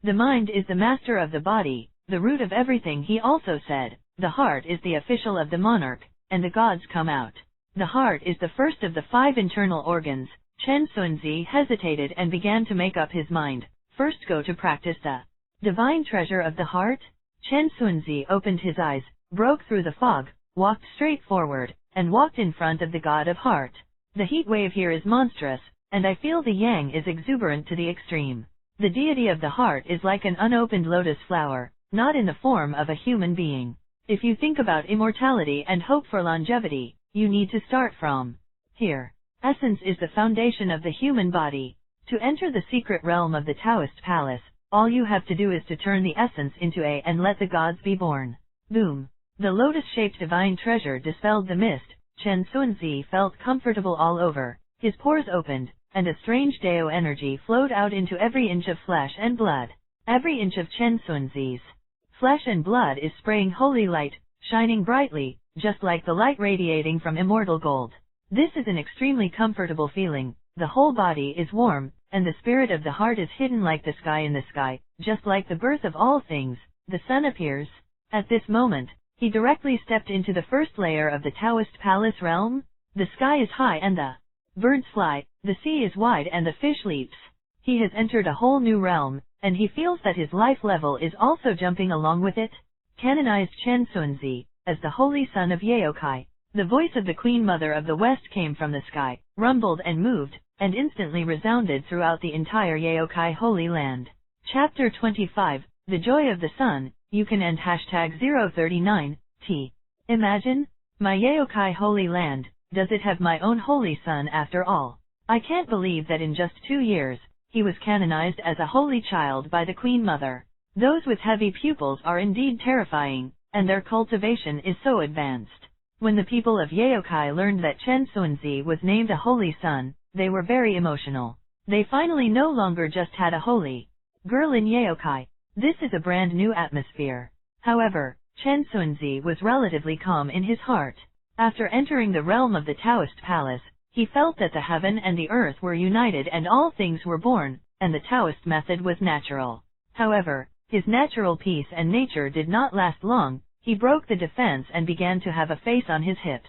The mind is the master of the body, the root of everything, he also said. The heart is the official of the monarch, and the gods come out. The heart is the first of the 5 internal organs. Chen Sunzi hesitated and began to make up his mind. First go to practice the divine treasure of the heart? Chen Sunzi opened his eyes, broke through the fog, walked straight forward, and walked in front of the god of heart. The heat wave here is monstrous, and I feel the yang is exuberant to the extreme. The deity of the heart is like an unopened lotus flower, not in the form of a human being. If you think about immortality and hope for longevity, you need to start from here. Essence is the foundation of the human body. To enter the secret realm of the Taoist palace, all you have to do is to turn the essence into A and let the gods be born. Boom! The lotus-shaped divine treasure dispelled the mist. Chen Sunzi felt comfortable all over. His pores opened, and a strange Dao energy flowed out into every inch of flesh and blood. Every inch of Chen Sunzi's flesh and blood is spraying holy light, shining brightly, just like the light radiating from immortal gold. This is an extremely comfortable feeling. The whole body is warm, and the spirit of the heart is hidden like the sky in the sky. Just like the birth of all things, the sun appears. At this moment, he directly stepped into the first layer of the Taoist palace realm. The sky is high and the birds fly, the sea is wide and the fish leaps. He has entered a whole new realm, and he feels that his life level is also jumping along with it. Canonized Chen Sunzi as the holy son of Yaokai. The voice of the Queen Mother of the West came from the sky, rumbled and moved, and instantly resounded throughout the entire Yaokai Holy Land. Chapter 25, The Joy of the Sun, you can end #039, T. Imagine? My Yaokai Holy Land, does it have my own holy son after all? I can't believe that in just 2 years, he was canonized as a holy child by the Queen Mother. Those with heavy pupils are indeed terrifying, and their cultivation is so advanced. When the people of Yaokai learned that Chen Sunzi was named a holy son, they were very emotional. They finally no longer just had a holy girl in Yaokai. This is a brand new atmosphere. However, Chen Sunzi was relatively calm in his heart. After entering the realm of the Taoist palace, he felt that the heaven and the earth were united and all things were born, and the Taoist method was natural. However, his natural peace and nature did not last long. He broke the defense and began to have a face on his hips.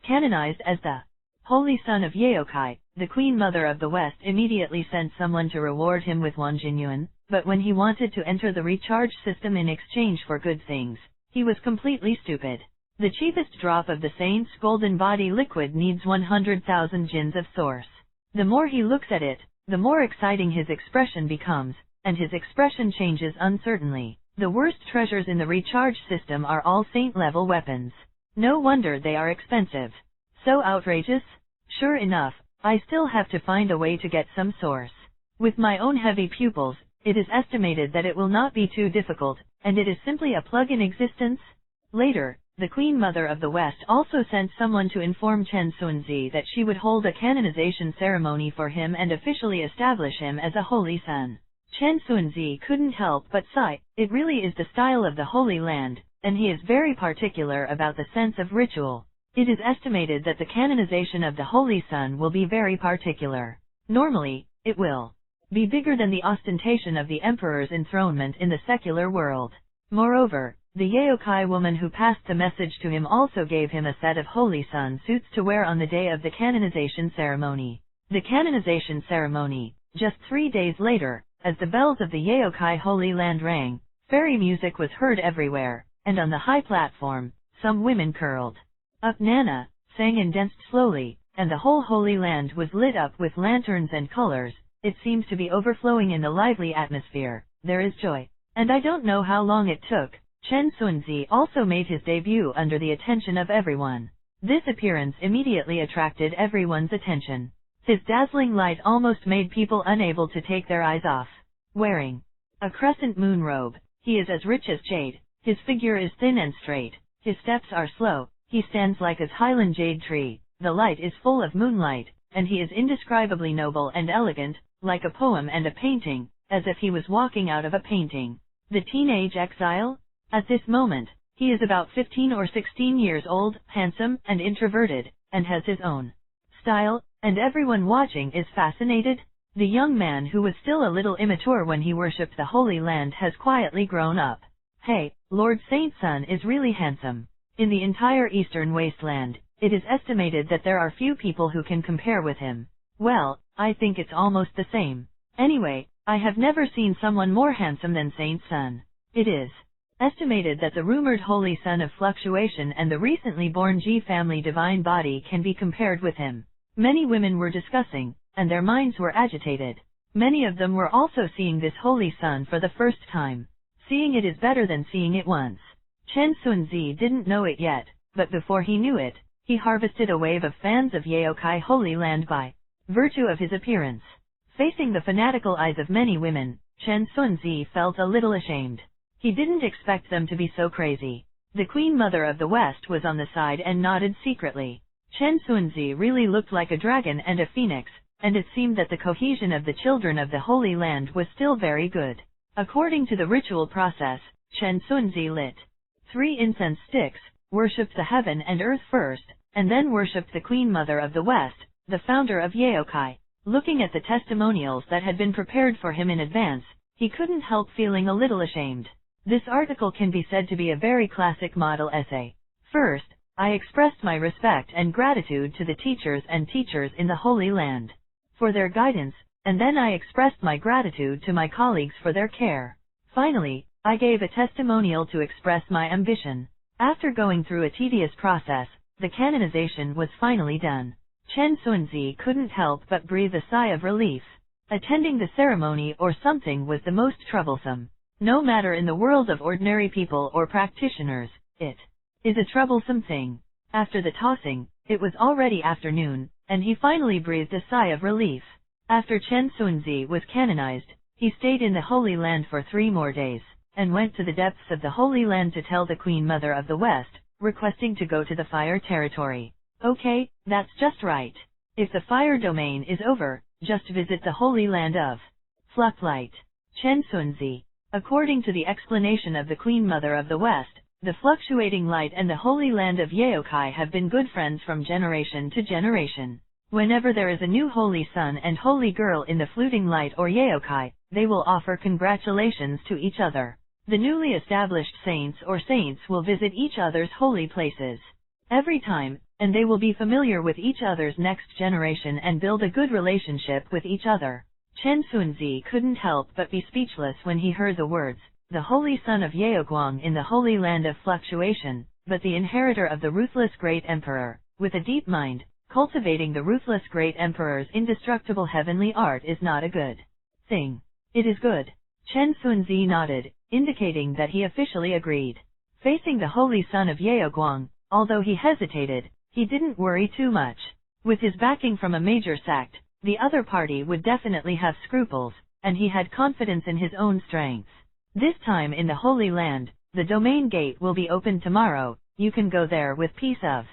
Canonized as the holy son of Yaokai, the Queen Mother of the West immediately sent someone to reward him with Wanjinyuan, but when he wanted to enter the recharge system in exchange for good things, he was completely stupid. The cheapest drop of the saint's golden body liquid needs 100,000 jins of source. The more he looks at it, the more exciting his expression becomes, and his expression changes uncertainly. The worst treasures in the recharge system are all saint-level weapons. No wonder they are expensive. So outrageous? Sure enough, I still have to find a way to get some source. With my own heavy pupils, it is estimated that it will not be too difficult, and it is simply a plug in existence. Later, the Queen Mother of the West also sent someone to inform Chen Sunzi that she would hold a canonization ceremony for him and officially establish him as a holy son. Chen Sunzi couldn't help but sigh. It really is the style of the Holy Land, and he is very particular about the sense of ritual. It is estimated that the canonization of the Holy Son will be very particular. Normally, it will be bigger than the ostentation of the emperor's enthronement in the secular world. Moreover, the Yaokai woman who passed the message to him also gave him a set of Holy Son suits to wear on the day of the canonization ceremony. The canonization ceremony, just 3 days later, as the bells of the Yaokai Holy Land rang, fairy music was heard everywhere, and on the high platform, some women curled up Nana, sang and danced slowly, and the whole Holy Land was lit up with lanterns and colors. It seems to be overflowing in the lively atmosphere. There is joy. And I don't know how long it took. Chen Sunzi also made his debut under the attention of everyone. This appearance immediately attracted everyone's attention. His dazzling light almost made people unable to take their eyes off. Wearing a crescent moon robe, he is as rich as jade. His figure is thin and straight. His steps are slow. He stands like a highland jade tree. The light is full of moonlight, and he is indescribably noble and elegant, like a poem and a painting, as if he was walking out of a painting. The teenage exile? At this moment, he is about 15 or 16 years old, handsome and introverted, and has his own style, and everyone watching is fascinated. The young man who was still a little immature when he worshipped the Holy Land has quietly grown up. Hey, Lord Saint Sun is really handsome. In the entire eastern wasteland, it is estimated that there are few people who can compare with him. Well, I think it's almost the same. Anyway, I have never seen someone more handsome than Saint Sun. It is estimated that the rumored Holy Son of Fluctuation and the recently born G family divine body can be compared with him. Many women were discussing, and their minds were agitated. Many of them were also seeing this Holy Sun for the first time. Seeing it is better than seeing it once. Chen Sunzi didn't know it yet, but before he knew it, he harvested a wave of fans of Yaokai Holy Land by virtue of his appearance. Facing the fanatical eyes of many women, Chen Sunzi felt a little ashamed. He didn't expect them to be so crazy. The Queen Mother of the West was on the side and nodded secretly. Chen Sunzi really looked like a dragon and a phoenix, and it seemed that the cohesion of the children of the Holy Land was still very good. According to the ritual process, Chen Sunzi lit 3 incense sticks, worshipped the heaven and earth first, and then worshipped the Queen Mother of the West, the founder of Yaokai. Looking at the testimonials that had been prepared for him in advance, he couldn't help feeling a little ashamed. This article can be said to be a very classic model essay. First, I expressed my respect and gratitude to the teachers and teachers in the Holy Land for their guidance, and then I expressed my gratitude to my colleagues for their care. Finally, I gave a testimonial to express my ambition. After going through a tedious process, the canonization was finally done. Chen Sunzi couldn't help but breathe a sigh of relief. Attending the ceremony or something was the most troublesome. No matter in the world of ordinary people or practitioners, it is a troublesome thing. After the tossing, it was already afternoon, and he finally breathed a sigh of relief. After Chen Sunzi was canonized, he stayed in the Holy Land for 3 more days, and went to the depths of the Holy Land to tell the Queen Mother of the West, requesting to go to the fire territory. Okay, that's just right. If the fire domain is over, just visit the Holy Land of Fluctlight. Chen Sunzi. According to the explanation of the Queen Mother of the West, the fluctuating light and the Holy Land of Yaokai have been good friends from generation to generation. Whenever there is a new Holy Son and Holy Girl in the fluting light or Yaokai, they will offer congratulations to each other. The newly established saints or saints will visit each other's holy places every time, and they will be familiar with each other's next generation and build a good relationship with each other. Chen Sunzi couldn't help but be speechless when he heard the words, the Holy Son of Yaoguang in the Holy Land of Fluctuation, but the inheritor of the ruthless Great Emperor, with a deep mind, cultivating the ruthless Great Emperor's indestructible heavenly art is not a good thing. It is good. Chen Sunzi nodded, indicating that he officially agreed. Facing the Holy Son of Yaoguang, although he hesitated, he didn't worry too much. With his backing from a major sect, the other party would definitely have scruples, and he had confidence in his own strengths. This time in the Holy Land, the domain gate will be opened tomorrow. You can go there with peace of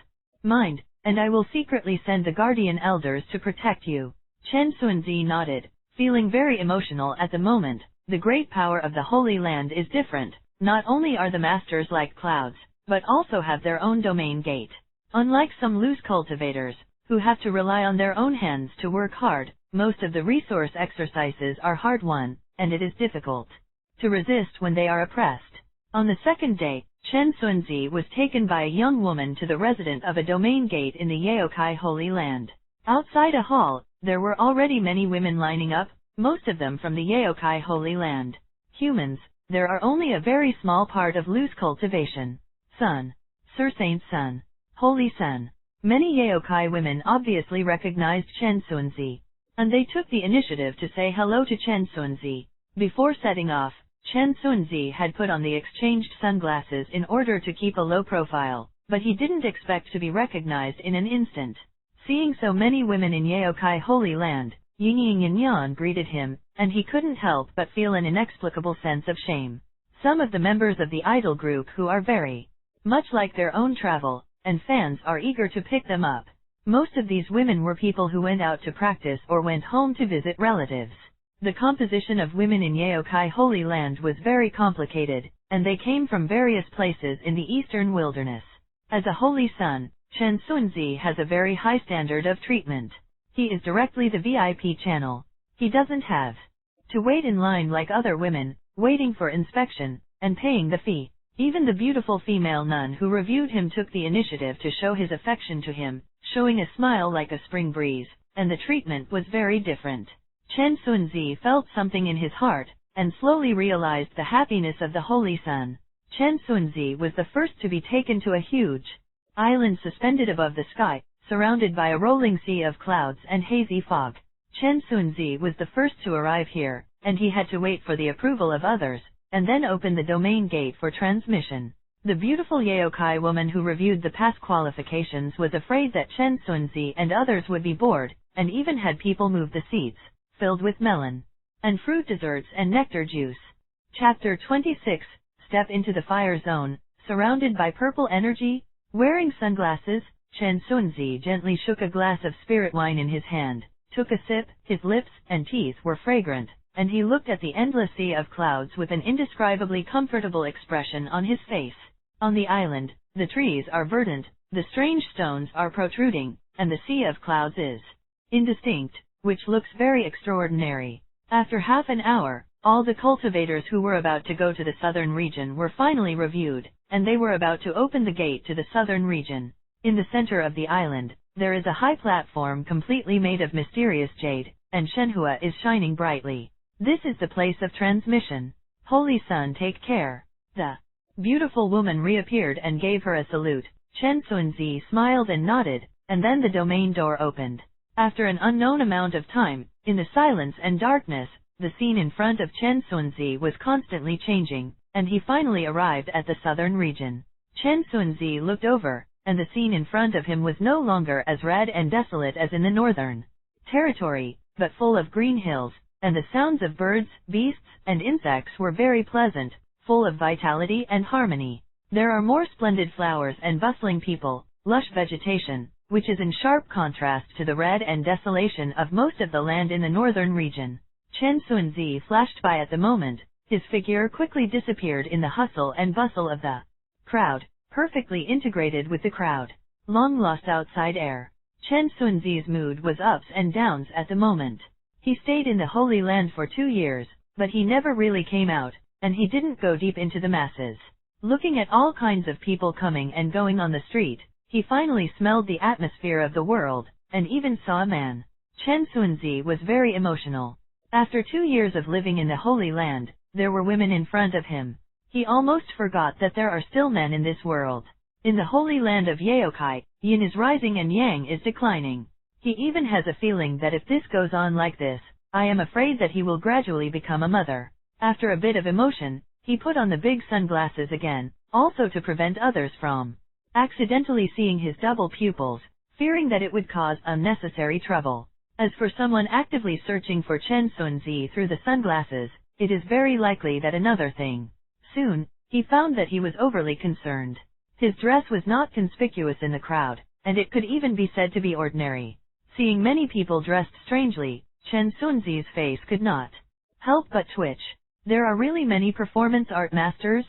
mind, and I will secretly send the guardian elders to protect you. Chen Sunzi nodded, feeling very emotional at the moment. The great power of the Holy Land is different. Not only are the masters like clouds, but also have their own domain gate. Unlike some loose cultivators, who have to rely on their own hands to work hard, most of the resource exercises are hard-won, and it is difficult to resist when they are oppressed. On the second day, Chen Sunzi was taken by a young woman to the resident of a domain gate in the Yaokai Holy Land. Outside a hall, there were already many women lining up, most of them from the Yaokai Holy Land. Humans, there are only a very small part of loose cultivation. Sun. Sir Saint Sun. Holy Sun. Many Yaokai women obviously recognized Chen Sunzi, and they took the initiative to say hello to Chen Sunzi. Before setting off, Chen Sunzi had put on the exchanged sunglasses in order to keep a low profile, but he didn't expect to be recognized in an instant. Seeing so many women in Yaokai Holy Land, Yingying and Yan greeted him, and he couldn't help but feel an inexplicable sense of shame. Some of the members of the idol group who are very much like their own travel and fans are eager to pick them up. Most of these women were people who went out to practice or went home to visit relatives. The composition of women in Yaokai Holy Land was very complicated, and they came from various places in the eastern wilderness. As a holy son, Chen Sunzi has a very high standard of treatment. He is directly the VIP channel. He doesn't have to wait in line like other women, waiting for inspection, and paying the fee. Even the beautiful female nun who reviewed him took the initiative to show his affection to him, showing a smile like a spring breeze, and the treatment was very different. Chen Sunzi felt something in his heart, and slowly realized the happiness of the Holy Son. Chen Sunzi was the first to be taken to a huge island suspended above the sky, surrounded by a rolling sea of clouds and hazy fog. Chen Sunzi was the first to arrive here, and he had to wait for the approval of others, and then open the domain gate for transmission. The beautiful Yaokai woman who reviewed the past qualifications was afraid that Chen Sunzi and others would be bored, and even had people move the seats, filled with melon and fruit desserts and nectar juice. Chapter 26. Step into the fire zone, surrounded by purple energy. Wearing sunglasses, Chen Sunzi gently shook a glass of spirit wine in his hand, took a sip, his lips and teeth were fragrant, and he looked at the endless sea of clouds with an indescribably comfortable expression on his face. On the island, the trees are verdant, the strange stones are protruding, and the sea of clouds is indistinct, which looks very extraordinary. After half an hour, all the cultivators who were about to go to the southern region were finally reviewed, and they were about to open the gate to the southern region. In the center of the island, there is a high platform completely made of mysterious jade, and Shenhua is shining brightly. This is the place of transmission. Holy Son, take care. The beautiful woman reappeared and gave her a salute. Chen Sunzi smiled and nodded, and then the domain door opened. After an unknown amount of time, in the silence and darkness, the scene in front of Chen Sunzi was constantly changing, and he finally arrived at the southern region. Chen Sunzi looked over, and the scene in front of him was no longer as red and desolate as in the northern territory, but full of green hills, and the sounds of birds, beasts, and insects were very pleasant, full of vitality and harmony. There are more splendid flowers and bustling people, lush vegetation, which is in sharp contrast to the red and desolation of most of the land in the northern region. Chen Sunzi flashed by at the moment, his figure quickly disappeared in the hustle and bustle of the crowd, perfectly integrated with the crowd. Long lost outside air. Chen Sunzi's mood was ups and downs at the moment. He stayed in the Holy Land for 2 years, but he never really came out, and he didn't go deep into the masses. Looking at all kinds of people coming and going on the street, he finally smelled the atmosphere of the world, and even saw a man. Chen Sunzi was very emotional. After 2 years of living in the Holy Land, there were women in front of him. He almost forgot that there are still men in this world. In the Holy Land of Yaokai, yin is rising and yang is declining. He even has a feeling that if this goes on like this, I am afraid that he will gradually become a mother. After a bit of emotion, he put on the big sunglasses again, also to prevent others from accidentally seeing his double pupils, fearing that it would cause unnecessary trouble. As for someone actively searching for Chen Sunzi through the sunglasses, it is very likely that another thing. Soon, he found that he was overly concerned. His dress was not conspicuous in the crowd, and it could even be said to be ordinary. Seeing many people dressed strangely, Chen Sunzi's face could not help but twitch. There are really many performance art masters?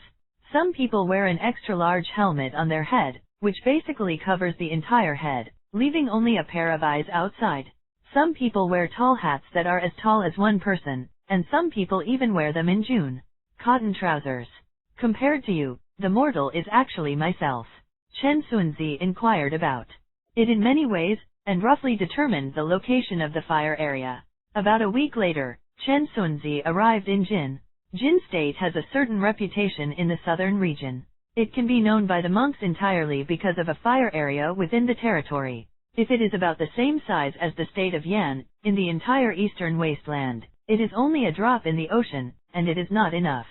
Some people wear an extra-large helmet on their head, which basically covers the entire head, leaving only a pair of eyes outside. Some people wear tall hats that are as tall as one person, and some people even wear them in June. Cotton trousers. Compared to you, the mortal is actually myself. Chen Sunzi inquired about it in many ways, and roughly determined the location of the fire area. About a week later, Chen Sunzi arrived in Jin. Jin State has a certain reputation in the southern region. It can be known by the monks entirely because of a fire area within the territory. If it is about the same size as the state of Yan, in the entire eastern wasteland, it is only a drop in the ocean, and it is not enough.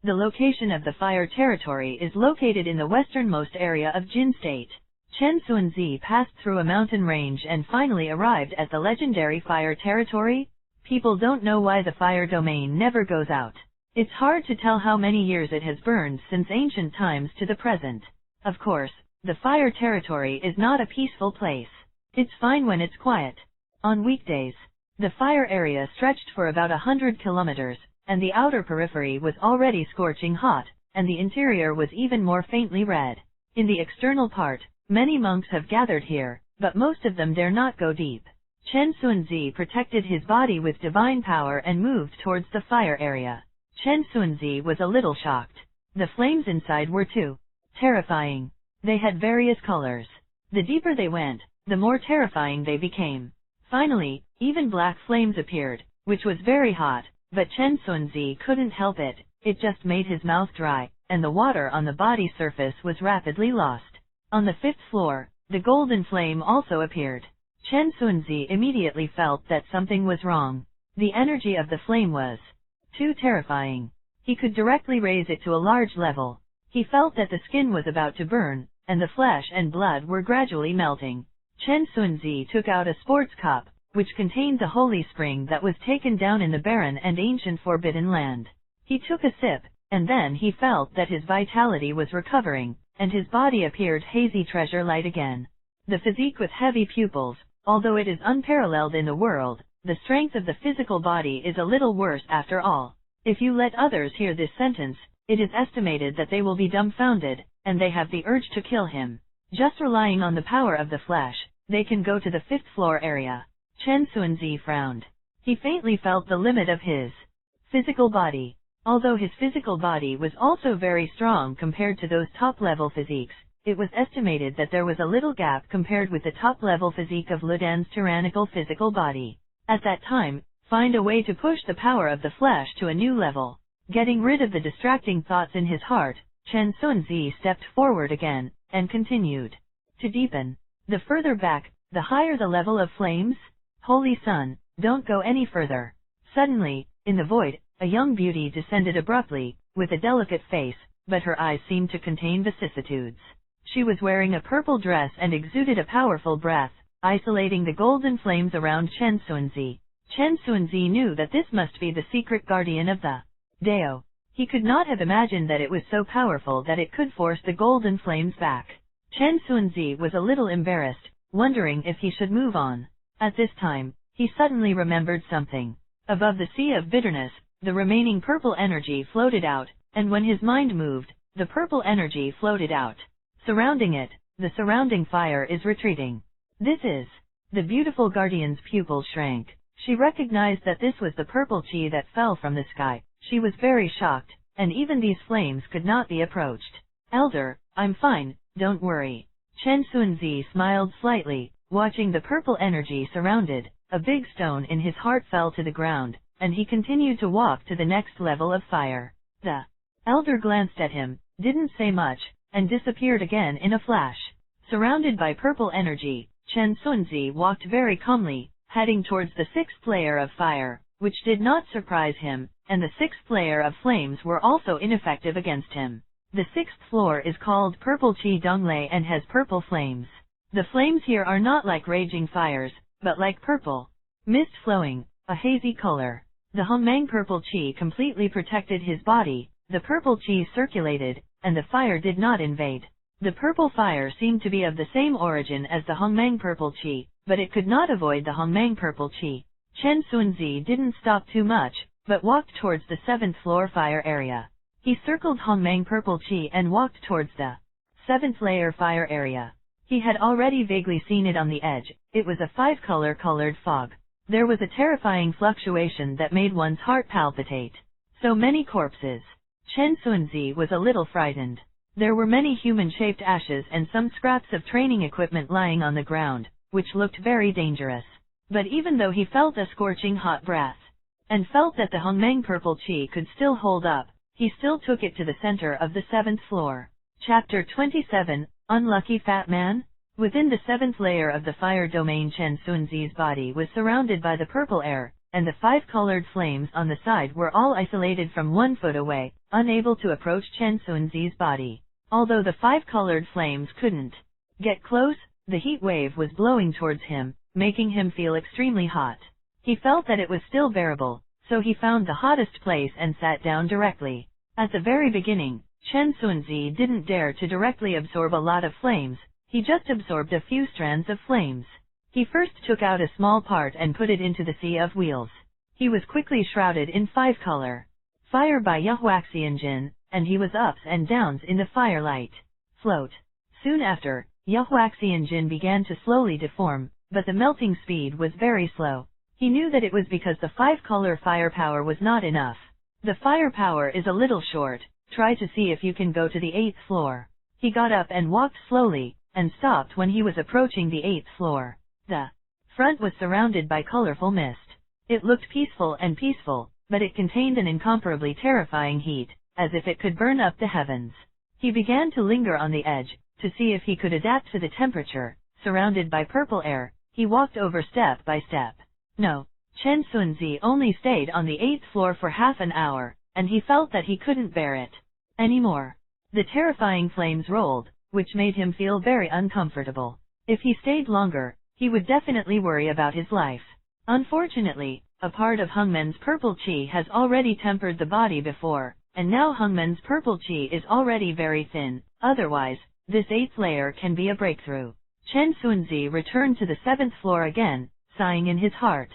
The location of the fire territory is located in the westernmost area of Jin State. Chen Sunzi passed through a mountain range and finally arrived at the legendary fire territory. People don't know why the fire domain never goes out. It's hard to tell how many years it has burned since ancient times to the present. Of course, the fire territory is not a peaceful place. It's fine when it's quiet. On weekdays, the fire area stretched for about 100 kilometers, and the outer periphery was already scorching hot, and the interior was even more faintly red. In the external part, many monks have gathered here, but most of them dare not go deep. Chen Sunzi protected his body with divine power and moved towards the fire area. Chen Sunzi was a little shocked. The flames inside were too terrifying. They had various colors. The deeper they went, the more terrifying they became. Finally, even black flames appeared, which was very hot, but Chen Sunzi couldn't help it. It just made his mouth dry, and the water on the body surface was rapidly lost. On the 5th floor, the golden flame also appeared. Chen Sunzi immediately felt that something was wrong. The energy of the flame was too terrifying. He could directly raise it to a large level. He felt that the skin was about to burn, and the flesh and blood were gradually melting. Chen Sunzi took out a sports cup, which contained the holy spring that was taken down in the barren and ancient forbidden land. He took a sip, and then he felt that his vitality was recovering, and his body appeared hazy treasure light again. The physique with heavy pupils, although it is unparalleled in the world, the strength of the physical body is a little worse after all. If you let others hear this sentence, it is estimated that they will be dumbfounded, and they have the urge to kill him. Just relying on the power of the flesh, they can go to the 5th floor area. Chen Sunzi frowned. He faintly felt the limit of his physical body. Although his physical body was also very strong compared to those top-level physiques, it was estimated that there was a little gap compared with the top-level physique of Ludan's tyrannical physical body. At that time, find a way to push the power of the flesh to a new level. Getting rid of the distracting thoughts in his heart, Chen Sunzi stepped forward again, and continued to deepen. The further back, the higher the level of flames. Holy Sun, don't go any further. Suddenly, in the void, a young beauty descended abruptly, with a delicate face, but her eyes seemed to contain vicissitudes. She was wearing a purple dress and exuded a powerful breath, isolating the golden flames around Chen Sunzi. Chen Sunzi knew that this must be the secret guardian of the Dao. He could not have imagined that it was so powerful that it could force the golden flames back. Chen Sunzi was a little embarrassed, wondering if he should move on. At this time, he suddenly remembered something. Above the sea of bitterness, the remaining purple energy floated out, and when his mind moved, the purple energy floated out. Surrounding it, the surrounding fire is retreating. This is. The beautiful guardian's pupil shrank. She recognized that this was the purple chi that fell from the sky. She was very shocked, and even these flames could not be approached. Elder, I'm fine, don't worry. Chen Sunzi smiled slightly, watching the purple energy surrounded. A big stone in his heart fell to the ground, and he continued to walk to the next level of fire. The elder glanced at him, didn't say much, and disappeared again in a flash. Surrounded by purple energy, Chen Sunzi walked very calmly, heading towards the 6th layer of fire, which did not surprise him, and the 6th layer of flames were also ineffective against him. The 6th floor is called Purple Chi Donglei and has purple flames. The flames here are not like raging fires, but like purple mist flowing, a hazy color. The Hongmang purple chi completely protected his body, the purple chi circulated, and the fire did not invade. The purple fire seemed to be of the same origin as the Hongmang purple chi, but it could not avoid the Hongmang purple chi. Chen Sunzi didn't stop too much, but walked towards the 7th floor fire area. He circled Hongmang purple chi and walked towards the 7th layer fire area. He had already vaguely seen it on the edge. It was a 5-color colored fog. There was a terrifying fluctuation that made one's heart palpitate. So many corpses. Chen Sunzi was a little frightened. There were many human-shaped ashes and some scraps of training equipment lying on the ground, which looked very dangerous. But even though he felt a scorching hot breath, and felt that the Hongmang purple chi could still hold up, he still took it to the center of the 7th floor. Chapter 27, Unlucky Fat Man? Within the 7th layer of the fire domain, Chen Sunzi's body was surrounded by the purple air, and the 5-colored flames on the side were all isolated from 1 foot away, unable to approach Chen Sunzi's body. Although the 5-colored flames couldn't get close, the heat wave was blowing towards him, making him feel extremely hot. He felt that it was still bearable, so he found the hottest place and sat down directly. At the very beginning, Chen Sunzi didn't dare to directly absorb a lot of flames. He just absorbed a few strands of flames. He first took out a small part and put it into the sea of wheels. He was quickly shrouded in 5-color fire by Yuhuaxianjin, and he was ups and downs in the firelight float. Soon after, Yuhuaxianjin began to slowly deform, but the melting speed was very slow. He knew that it was because the 5-color firepower was not enough. The firepower is a little short. Try to see if you can go to the 8th floor. He got up and walked slowly, and stopped when he was approaching the 8th floor. The front was surrounded by colorful mist. It looked peaceful, but it contained an incomparably terrifying heat, as if it could burn up the heavens. He began to linger on the edge, to see if he could adapt to the temperature. Surrounded by purple air, he walked over step by step. No, Chen Sunzi only stayed on the 8th floor for half an hour, and he felt that he couldn't bear it anymore. The terrifying flames rolled, which made him feel very uncomfortable. If he stayed longer, he would definitely worry about his life. Unfortunately, a part of Hungman's purple qi has already tempered the body before, and now Hungman's purple qi is already very thin. Otherwise, this 8th layer can be a breakthrough. Chen Sunzi returned to the 7th floor again, sighing in his heart.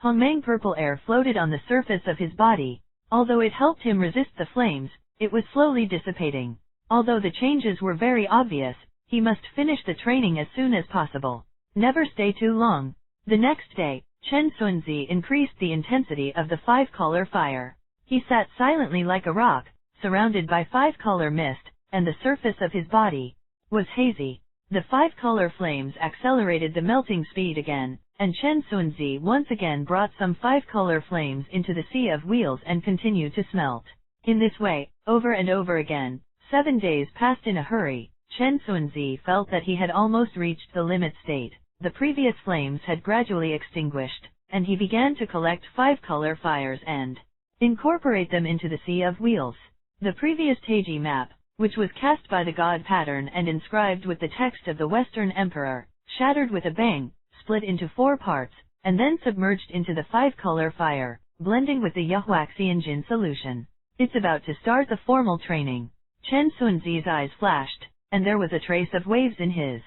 Hongmang purple air floated on the surface of his body. Although it helped him resist the flames, it was slowly dissipating. Although the changes were very obvious, he must finish the training as soon as possible. Never stay too long. The next day, Chen Sunzi increased the intensity of the 5-color fire. He sat silently like a rock, surrounded by 5-color mist, and the surface of his body was hazy. The 5-color flames accelerated the melting speed again, and Chen Sunzi once again brought some 5-color flames into the sea of wheels and continued to smelt. In this way, over and over again, 7 days passed in a hurry. Chen Sunzi felt that he had almost reached the limit state. The previous flames had gradually extinguished, and he began to collect 5-color fires and incorporate them into the sea of wheels. The previous Taiji map, which was cast by the god pattern and inscribed with the text of the Western Emperor, shattered with a bang, split into 4 parts, and then submerged into the 5-color fire, blending with the Yuhuaxianjin solution. It's about to start the formal training. Chen Sunzi's eyes flashed, and there was a trace of waves in his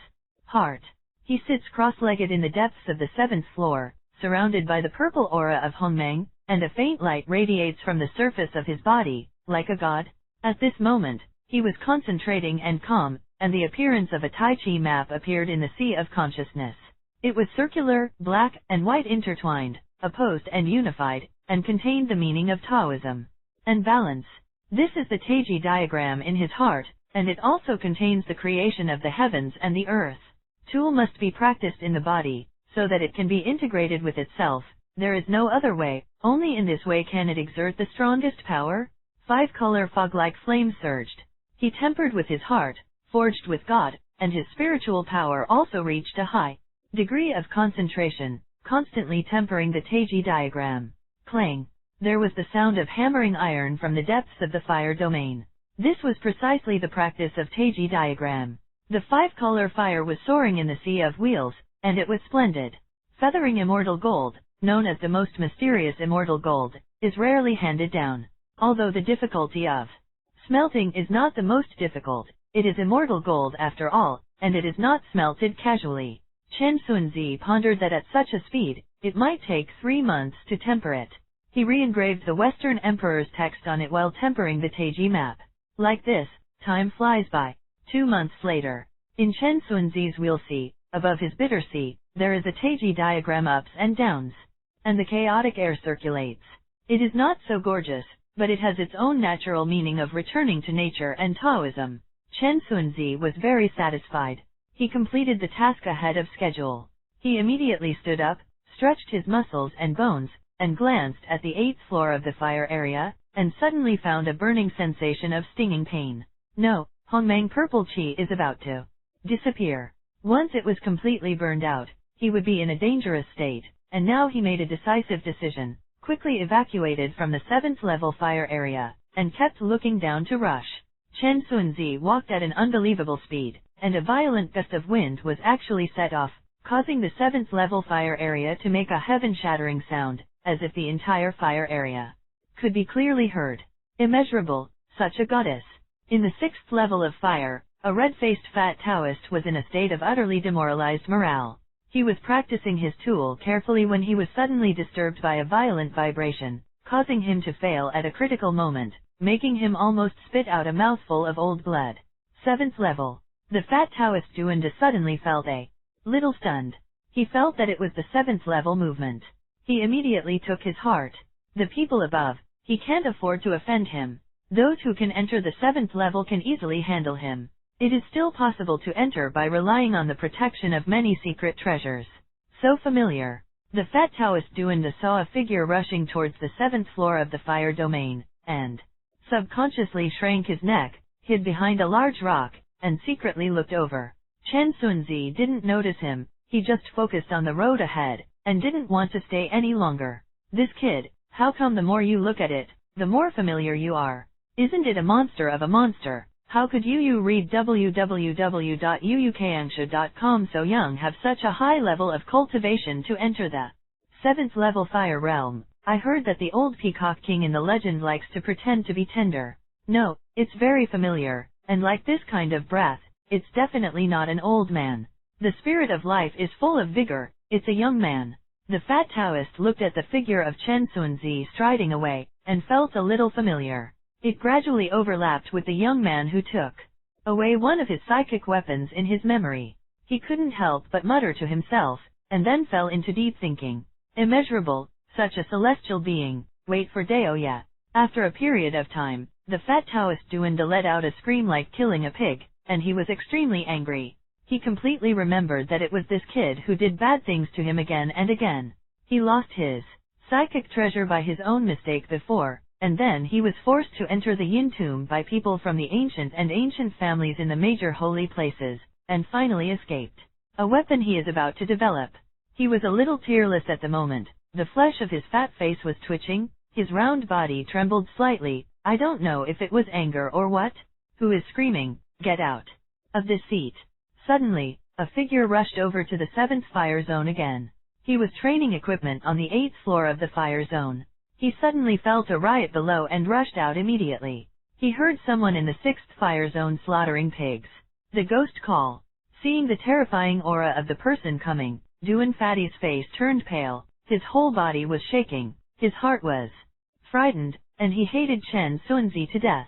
heart. He sits cross-legged in the depths of the 7th floor, surrounded by the purple aura of Hongmeng, and a faint light radiates from the surface of his body, like a god. At this moment, he was concentrating and calm, and the appearance of a Tai Chi map appeared in the sea of consciousness. It was circular, black, and white intertwined, opposed and unified, and contained the meaning of Taoism and balance. This is the Taiji diagram in his heart, and it also contains the creation of the heavens and the earth. Tool must be practiced in the body, so that it can be integrated with itself. There is no other way, only in this way can it exert the strongest power. 5-color fog-like flames surged. He tempered with his heart, forged with God, and his spiritual power also reached a high degree of concentration, constantly tempering the Taiji diagram. Clang! There was the sound of hammering iron from the depths of the fire domain. This was precisely the practice of Taiji diagram. The 5-color fire was soaring in the sea of wheels, and it was splendid. Feathering immortal gold, known as the most mysterious immortal gold, is rarely handed down. Although the difficulty of smelting is not the most difficult, it is immortal gold after all, and it is not smelted casually. Chen Sunzi pondered that at such a speed, it might take 3 months to temper it. He re-engraved the Western Emperor's text on it while tempering the Taiji map. Like this, time flies by. 2 months later, in Chen Sunzi's wheel sea, above his bitter sea, there is a Taiji diagram ups and downs, and the chaotic air circulates. It is not so gorgeous, but it has its own natural meaning of returning to nature and Taoism. Chen Sunzi was very satisfied. He completed the task ahead of schedule. He immediately stood up, stretched his muscles and bones, and glanced at the 8th floor of the fire area, and suddenly found a burning sensation of stinging pain. No, Hongmang purple qi is about to disappear. Once it was completely burned out, he would be in a dangerous state, and now he made a decisive decision, quickly evacuated from the 7th level fire area, and kept looking down to rush. Chen Sunzi walked at an unbelievable speed, and a violent gust of wind was actually set off, causing the 7th level fire area to make a heaven-shattering sound, as if the entire fire area could be clearly heard. Immeasurable, such a goddess. In the 6th level of fire, a red-faced fat Taoist was in a state of utterly demoralized morale. He was practicing his tool carefully when he was suddenly disturbed by a violent vibration, causing him to fail at a critical moment, making him almost spit out a mouthful of old blood. 7th level. The fat Taoist Duanda suddenly felt a little stunned. He felt that it was the 7th level movement. He immediately took his heart. The people above, he can't afford to offend him. Those who can enter the 7th level can easily handle him. It is still possible to enter by relying on the protection of many secret treasures. So familiar. The fat Taoist Duanda saw a figure rushing towards the 7th floor of the fire domain, and subconsciously shrank his neck, hid behind a large rock, and secretly looked over. Chen Sunzi didn't notice him, he just focused on the road ahead, and didn't want to stay any longer. This kid, how come the more you look at it, the more familiar you are? Isn't it a monster of a monster? How could you read www.uukangsha.com so young have such a high level of cultivation to enter the 7th level fire realm? I heard that the old peacock king in the legend likes to pretend to be tender. No, it's very familiar, and like this kind of breath, it's definitely not an old man. The spirit of life is full of vigor, it's a young man. The fat Taoist looked at the figure of Chen Sunzi striding away, and felt a little familiar. It gradually overlapped with the young man who took away one of his psychic weapons in his memory. He couldn't help but mutter to himself, and then fell into deep thinking. Immeasurable, such a celestial being, wait for Daoya. After a period of time, the fat Taoist Duanda let out a scream like killing a pig, and he was extremely angry. He completely remembered that it was this kid who did bad things to him again and again. He lost his psychic treasure by his own mistake before, and then he was forced to enter the Yin tomb by people from the ancient families in the major holy places, and finally escaped. A weapon he is about to develop. He was a little tearless at the moment, the flesh of his fat face was twitching, his round body trembled slightly. I don't know if it was anger or what. Who is screaming, get out of this seat? Suddenly, a figure rushed over to the 7th fire zone again. He was training equipment on the 8th floor of the fire zone. He suddenly felt a riot below and rushed out immediately. He heard someone in the 6th fire zone slaughtering pigs. The ghost call. Seeing the terrifying aura of the person coming, Duan Fatty's face turned pale, his whole body was shaking, his heart was frightened, and he hated Chen Sunzi to death.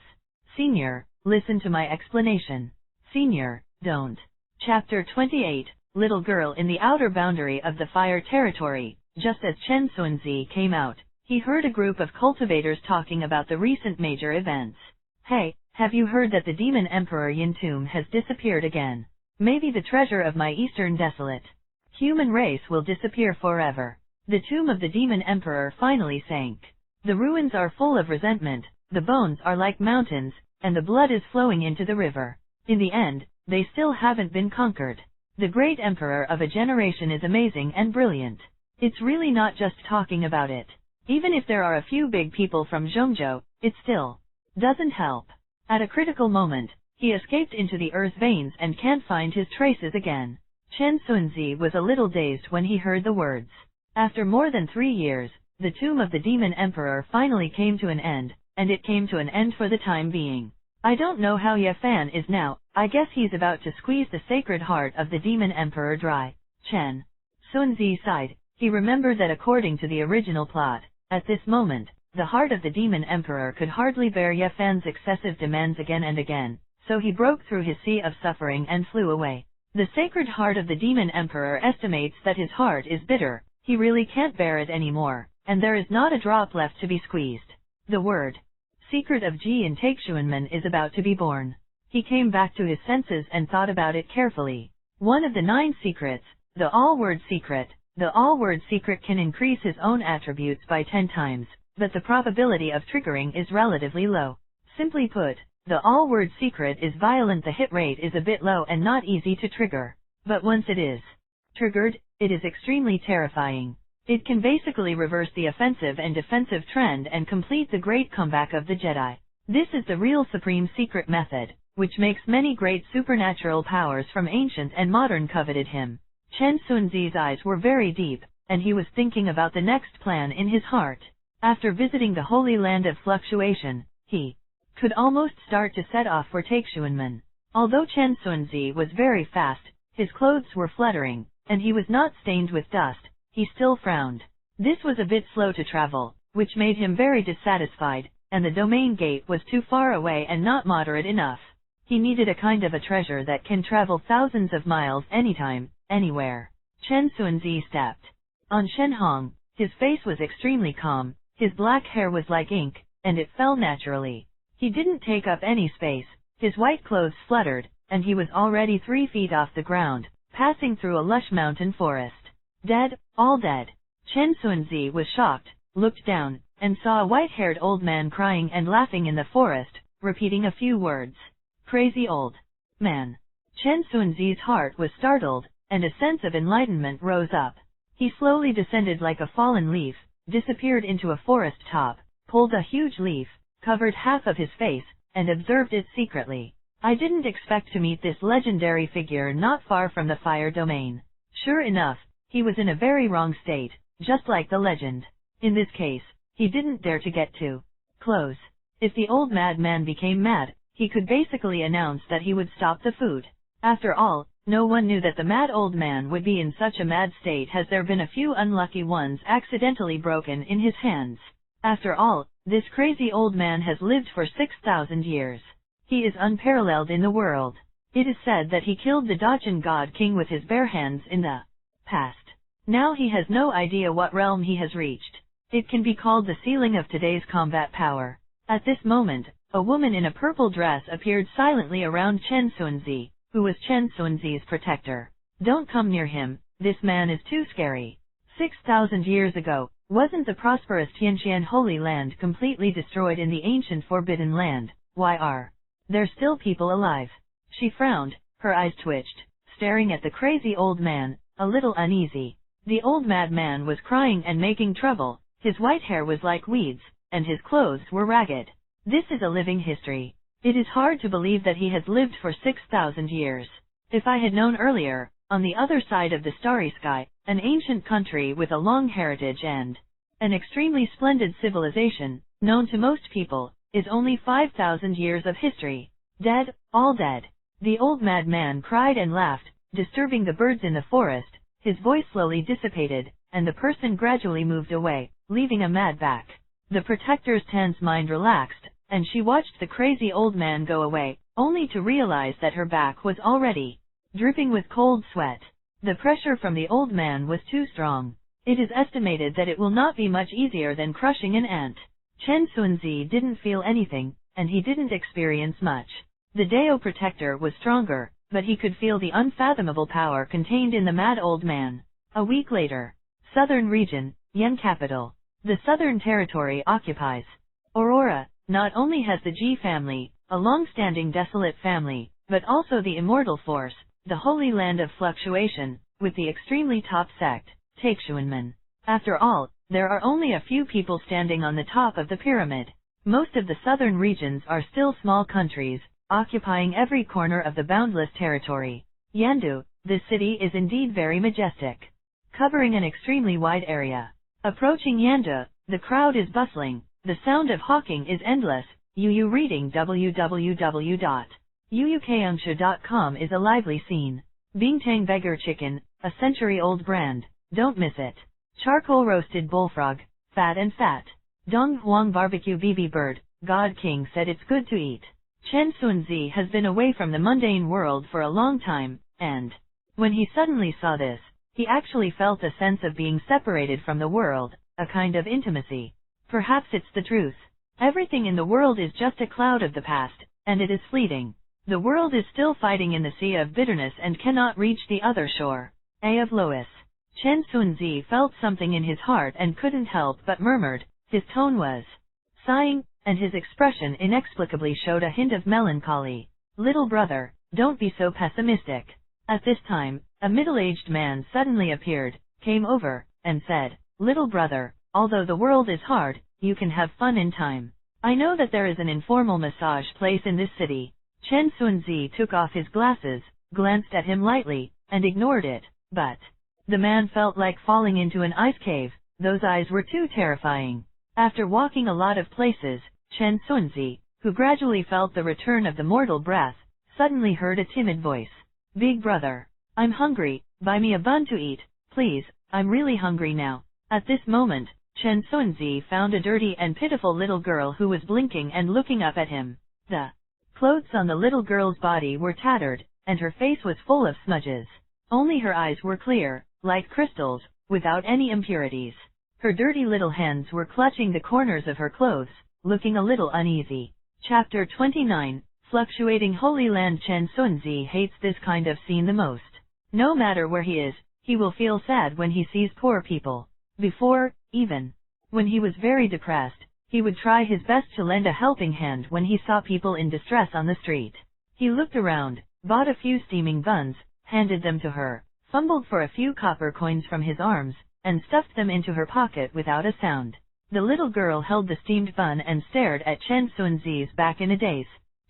Senior, listen to my explanation. Senior, don't. Chapter 28, Little Girl in the outer boundary of the fire territory. Just as Chen Sunzi came out, he heard a group of cultivators talking about the recent major events. Hey, have you heard that the demon emperor Yin tomb has disappeared again? Maybe the treasure of my eastern desolate human race will disappear forever. The tomb of the demon emperor finally sank. The ruins are full of resentment, the bones are like mountains, and the blood is flowing into the river. In the end, they still haven't been conquered. The great emperor of a generation is amazing and brilliant. It's really not just talking about it. Even if there are a few big people from Zhongzhou, it still doesn't help. At a critical moment, he escaped into the earth veins and can't find his traces again. Chen Sunzi was a little dazed when he heard the words. After more than 3 years, the tomb of the demon emperor finally came to an end, and it came to an end for the time being. I don't know how Ye Fan is now, I guess he's about to squeeze the sacred heart of the demon emperor dry. Chen Sunzi sighed. He remembered that according to the original plot, at this moment, the heart of the demon emperor could hardly bear Ye Fan's excessive demands again and again, so he broke through his sea of suffering and flew away. The sacred heart of the demon emperor estimates that his heart is bitter, he really can't bear it anymore, and there is not a drop left to be squeezed. The word secret of Ji in Taixuanmen is about to be born. He came back to his senses and thought about it carefully. One of the 9 secrets, the all-word secret. The all-word secret can increase his own attributes by 10 times, but the probability of triggering is relatively low. Simply put, the all-word secret is violent. The hit rate is a bit low and not easy to trigger. But once it is triggered, it is extremely terrifying. It can basically reverse the offensive and defensive trend and complete the great comeback of the Jedi. This is the real supreme secret method, which makes many great supernatural powers from ancient and modern coveted him. Chen Sunzi's eyes were very deep, and he was thinking about the next plan in his heart. After visiting the Holy Land of Fluctuation, he could almost start to set off for Taixuanmen. Although Chen Sunzi was very fast, his clothes were fluttering, and he was not stained with dust, he still frowned. This was a bit slow to travel, which made him very dissatisfied, and the domain gate was too far away and not moderate enough. He needed a kind of a treasure that can travel thousands of miles anytime, anywhere. Chen Xuanzi stepped on Shen Hong. His face was extremely calm, his black hair was like ink, and it fell naturally. He didn't take up any space, his white clothes fluttered, and he was already 3 feet off the ground, passing through a lush mountain forest. Dead, all dead. Chen Xuanzi was shocked, looked down, and saw a white-haired old man crying and laughing in the forest, repeating a few words. Crazy old man. Chen Xuanzi's heart was startled, and a sense of enlightenment rose up. He slowly descended like a fallen leaf, disappeared into a forest top, pulled a huge leaf, covered half of his face, and observed it secretly. I didn't expect to meet this legendary figure not far from the fire domain. Sure enough, he was in a very wrong state, just like the legend. In this case, he didn't dare to get too close. If the old madman became mad, he could basically announce that he would stop the food. After all, no one knew that the mad old man would be in such a mad state. Has there been a few unlucky ones accidentally broken in his hands? After all, this crazy old man has lived for 6,000 years. He is unparalleled in the world. It is said that he killed the Dachshund God King with his bare hands in the past. Now he has no idea what realm he has reached. It can be called the ceiling of today's combat power. At this moment, a woman in a purple dress appeared silently around Chen Xuanzi, who was Chen Xuanzi's protector. Don't come near him, this man is too scary. 6,000 years ago, wasn't the prosperous Tianqian Holy Land completely destroyed in the ancient Forbidden Land? Why are there still people alive? She frowned, her eyes twitched, staring at the crazy old man, a little uneasy. The old madman was crying and making trouble, his white hair was like weeds, and his clothes were ragged. This is a living history. It is hard to believe that he has lived for 6,000 years. If I had known earlier, on the other side of the starry sky, an ancient country with a long heritage and an extremely splendid civilization, known to most people, is only 5,000 years of history. Dead, all dead. The old madman cried and laughed, disturbing the birds in the forest. His voice slowly dissipated, and the person gradually moved away, leaving a mad back. The protector's tense mind relaxed, and she watched the crazy old man go away, only to realize that her back was already dripping with cold sweat. The pressure from the old man was too strong. It is estimated that it will not be much easier than crushing an ant. Chen Xuanzi didn't feel anything, and he didn't experience much. The Dao protector was stronger, but he could feel the unfathomable power contained in the mad old man. A week later. Southern region, Yan capital. The Southern Territory occupies Aurora. Not only has the Ji family, a long-standing desolate family, but also the Immortal Force, the Holy Land of Fluctuation, with the extremely top sect, Taixuanmen. After all, there are only a few people standing on the top of the pyramid. Most of the southern regions are still small countries, occupying every corner of the boundless territory. Yandu, this city is indeed very majestic, covering an extremely wide area. Approaching Yandu, the crowd is bustling, the sound of hawking is endless. Yu reading www.yuyukangsha.com is a lively scene. Bingtang Beggar Chicken, a century-old brand, don't miss it. Charcoal roasted bullfrog, fat and fat. Dong Huang barbecue BB bird, God King said it's good to eat. Chen Xuanzi has been away from the mundane world for a long time, and when he suddenly saw this, he actually felt a sense of being separated from the world, a kind of intimacy. Perhaps it's the truth. Everything in the world is just a cloud of the past, and it is fleeting. The world is still fighting in the sea of bitterness and cannot reach the other shore. A of Lois. Chen Xuanzi felt something in his heart and couldn't help but murmured. His tone was sighing, and his expression inexplicably showed a hint of melancholy. Little brother, don't be so pessimistic. At this time, a middle-aged man suddenly appeared, came over, and said, Little brother, although the world is hard, you can have fun in time. I know that there is an informal massage place in this city. Chen Xuanzi took off his glasses, glanced at him lightly, and ignored it, but the man felt like falling into an ice cave. Those eyes were too terrifying. After walking a lot of places, Chen Xuanzi, who gradually felt the return of the mortal breath, suddenly heard a timid voice. Big brother. I'm hungry, buy me a bun to eat, please, I'm really hungry now. At this moment, Chen Sunzi found a dirty and pitiful little girl who was blinking and looking up at him. The clothes on the little girl's body were tattered, and her face was full of smudges. Only her eyes were clear, like crystals, without any impurities. Her dirty little hands were clutching the corners of her clothes, looking a little uneasy. Chapter 29, Fluctuating Holy Land. Chen Sunzi hates this kind of scene the most. No matter where he is, he will feel sad when he sees poor people. Before, even when he was very depressed, he would try his best to lend a helping hand when he saw people in distress on the street. He looked around, bought a few steaming buns, handed them to her, fumbled for a few copper coins from his arms, and stuffed them into her pocket without a sound. The little girl held the steamed bun and stared at Chen Sunzi's back in a daze.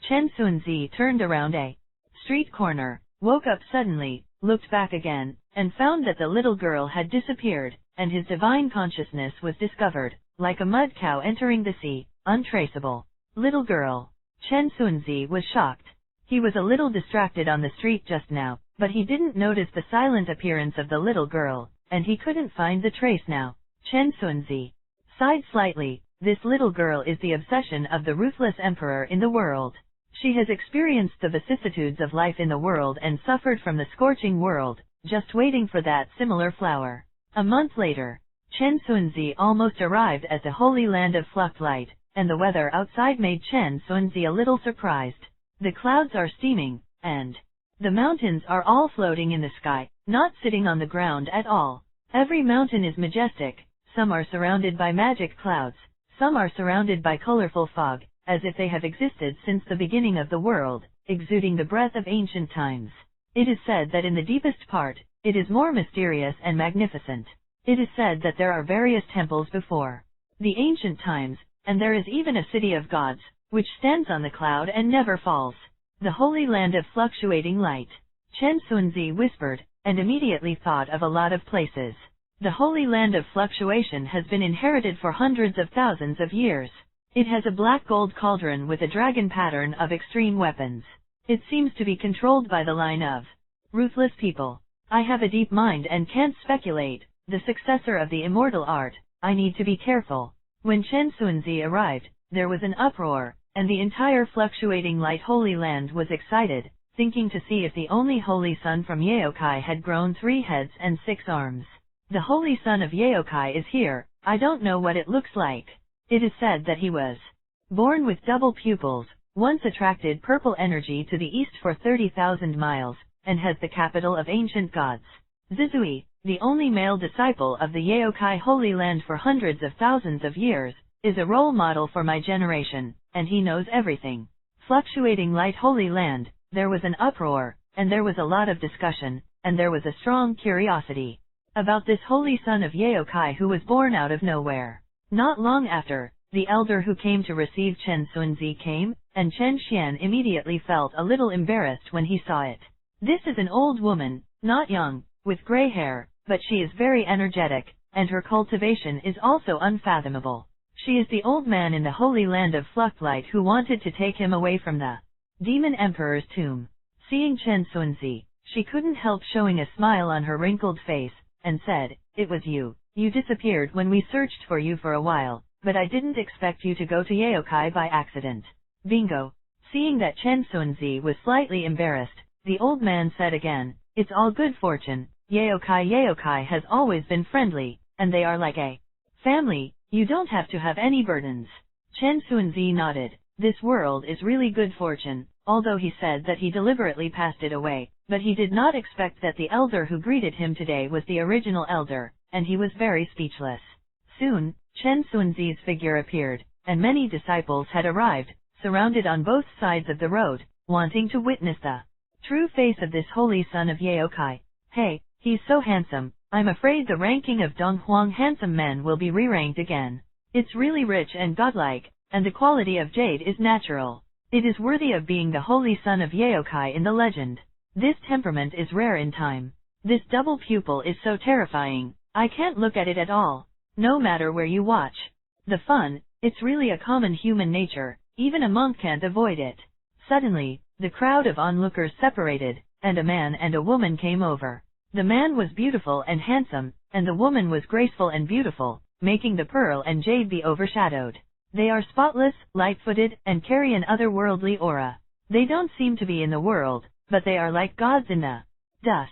Chen Sunzi turned around a street corner, woke up suddenly, looked back again, and found that the little girl had disappeared, and his divine consciousness was discovered, like a mud cow entering the sea, untraceable. Little girl. Chen Sunzi was shocked. He was a little distracted on the street just now, but he didn't notice the silent appearance of the little girl, and he couldn't find the trace now. Chen Sunzi sighed slightly. This little girl is the obsession of the ruthless emperor in the world. She has experienced the vicissitudes of life in the world and suffered from the scorching world, just waiting for that similar flower. A month later, Chen Sunzi almost arrived at the holy land of Fluctlight, and the weather outside made Chen Sunzi a little surprised. The clouds are steaming, and the mountains are all floating in the sky, not sitting on the ground at all. Every mountain is majestic, some are surrounded by magic clouds, some are surrounded by colorful fog, as if they have existed since the beginning of the world, exuding the breath of ancient times. It is said that in the deepest part, it is more mysterious and magnificent. It is said that there are various temples before the ancient times, and there is even a city of gods, which stands on the cloud and never falls. The holy land of fluctuating light. Chen Sunzi whispered, and immediately thought of a lot of places. The holy land of fluctuation has been inherited for hundreds of thousands of years. It has a black gold cauldron with a dragon pattern of extreme weapons. It seems to be controlled by the line of ruthless people. I have a deep mind and can't speculate. The successor of the immortal art, I need to be careful. When Chen Sunzi arrived, there was an uproar, and the entire fluctuating light holy land was excited, thinking to see if the only holy son from Yaokai had grown 3 heads and 6 arms. The holy son of Yaokai is here. I don't know what it looks like. It is said that he was born with double pupils, once attracted purple energy to the east for 30,000 miles, and has the capital of ancient gods. Zizui, the only male disciple of the Yaokai Holy Land for hundreds of thousands of years, is a role model for my generation, and he knows everything. Fluctuating light Holy Land, there was an uproar, and there was a lot of discussion, and there was a strong curiosity about this holy son of Yaokai who was born out of nowhere. Not long after, the elder who came to receive Chen Sunzi came, and Chen Xian immediately felt a little embarrassed when he saw it. This is an old woman, not young, with gray hair, but she is very energetic, and her cultivation is also unfathomable. She is the old man in the holy land of Fluctlight who wanted to take him away from the demon emperor's tomb. Seeing Chen Sunzi, she couldn't help showing a smile on her wrinkled face, and said, "It was you. You disappeared when we searched for you for a while, but I didn't expect you to go to Yaokai by accident." Bingo. Seeing that Chen Sunzi was slightly embarrassed, the old man said again, "It's all good fortune. Yaokai has always been friendly, and they are like a family. You don't have to have any burdens." Chen Sunzi nodded. This world is really good fortune, although he said that he deliberately passed it away, but he did not expect that the elder who greeted him today was the original elder, and he was very speechless. Soon, Chen Sunzi's figure appeared, and many disciples had arrived, surrounded on both sides of the road, wanting to witness the true face of this holy son of Yaokai. "Hey, he's so handsome. I'm afraid the ranking of Donghuang handsome men will be re-ranked again. It's really rich and godlike, and the quality of jade is natural. It is worthy of being the holy son of Yaokai in the legend. This temperament is rare in time. This double pupil is so terrifying, I can't look at it at all. No matter where you watch the fun, it's really a common human nature, even a monk can't avoid it." Suddenly, the crowd of onlookers separated, and a man and a woman came over. The man was beautiful and handsome, and the woman was graceful and beautiful, making the pearl and jade be overshadowed. They are spotless, light-footed, and carry an otherworldly aura. They don't seem to be in the world, but they are like gods in the dust.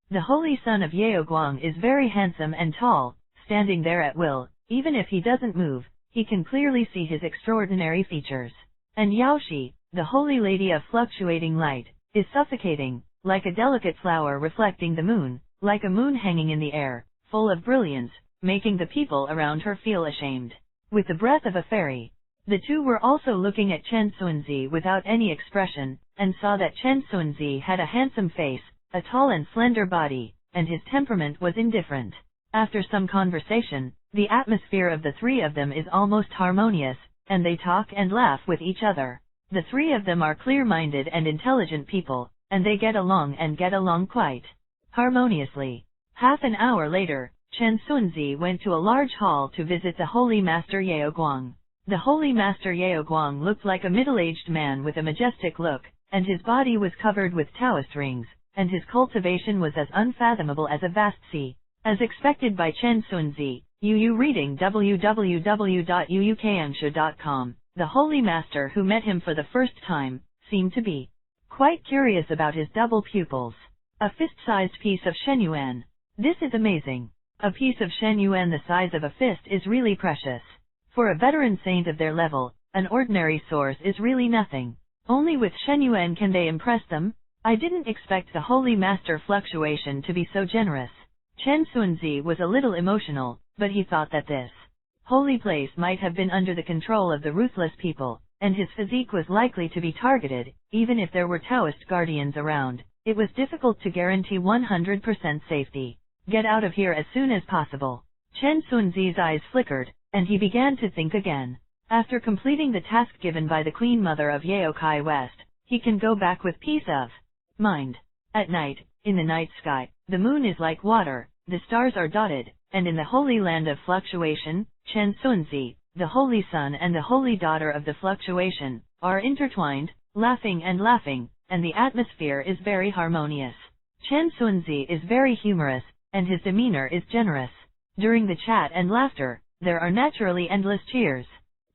The holy son of Yeoguang is very handsome and tall, standing there at will. Even if he doesn't move, he can clearly see his extraordinary features. And Yaoshi, the holy lady of fluctuating light, is suffocating, like a delicate flower reflecting the moon, like a moon hanging in the air, full of brilliance, making the people around her feel ashamed. With the breath of a fairy. The two were also looking at Chen Xuanzi without any expression, and saw that Chen Xuanzi had a handsome face, a tall and slender body, and his temperament was indifferent. After some conversation, the atmosphere of the three of them is almost harmonious, and they talk and laugh with each other. The three of them are clear-minded and intelligent people, and they get along quite harmoniously. Half an hour later, Chen Xuanzi went to a large hall to visit the Holy Master Yeoguang. The Holy Master Yeoguang looked like a middle-aged man with a majestic look, and his body was covered with Taoist rings, and his cultivation was as unfathomable as a vast sea. As expected by Chen Xuanzi, reading www.uukansha.com, the Holy Master who met him for the first time, seemed to be quite curious about his double pupils. A fist-sized piece of shenyuan. This is amazing. A piece of shenyuan the size of a fist is really precious. For a veteran saint of their level, an ordinary source is really nothing. Only with shenyuan can they impress them. I didn't expect the Holy Master fluctuation to be so generous. Chen Xuanzi was a little emotional, but he thought that this holy place might have been under the control of the ruthless people, and his physique was likely to be targeted. Even if there were Taoist guardians around, it was difficult to guarantee 100% safety. Get out of here as soon as possible. Chen Xuanzi's eyes flickered, and he began to think again. After completing the task given by the Queen Mother of Yaokai West, he can go back with peace of mind. At night, in the night sky, the moon is like water, the stars are dotted, and in the holy land of fluctuation, Chen Xuanzi, the holy son and the holy daughter of the fluctuation, are intertwined, laughing, and the atmosphere is very harmonious. Chen Xuanzi is very humorous, and his demeanor is generous. During the chat and laughter, there are naturally endless cheers.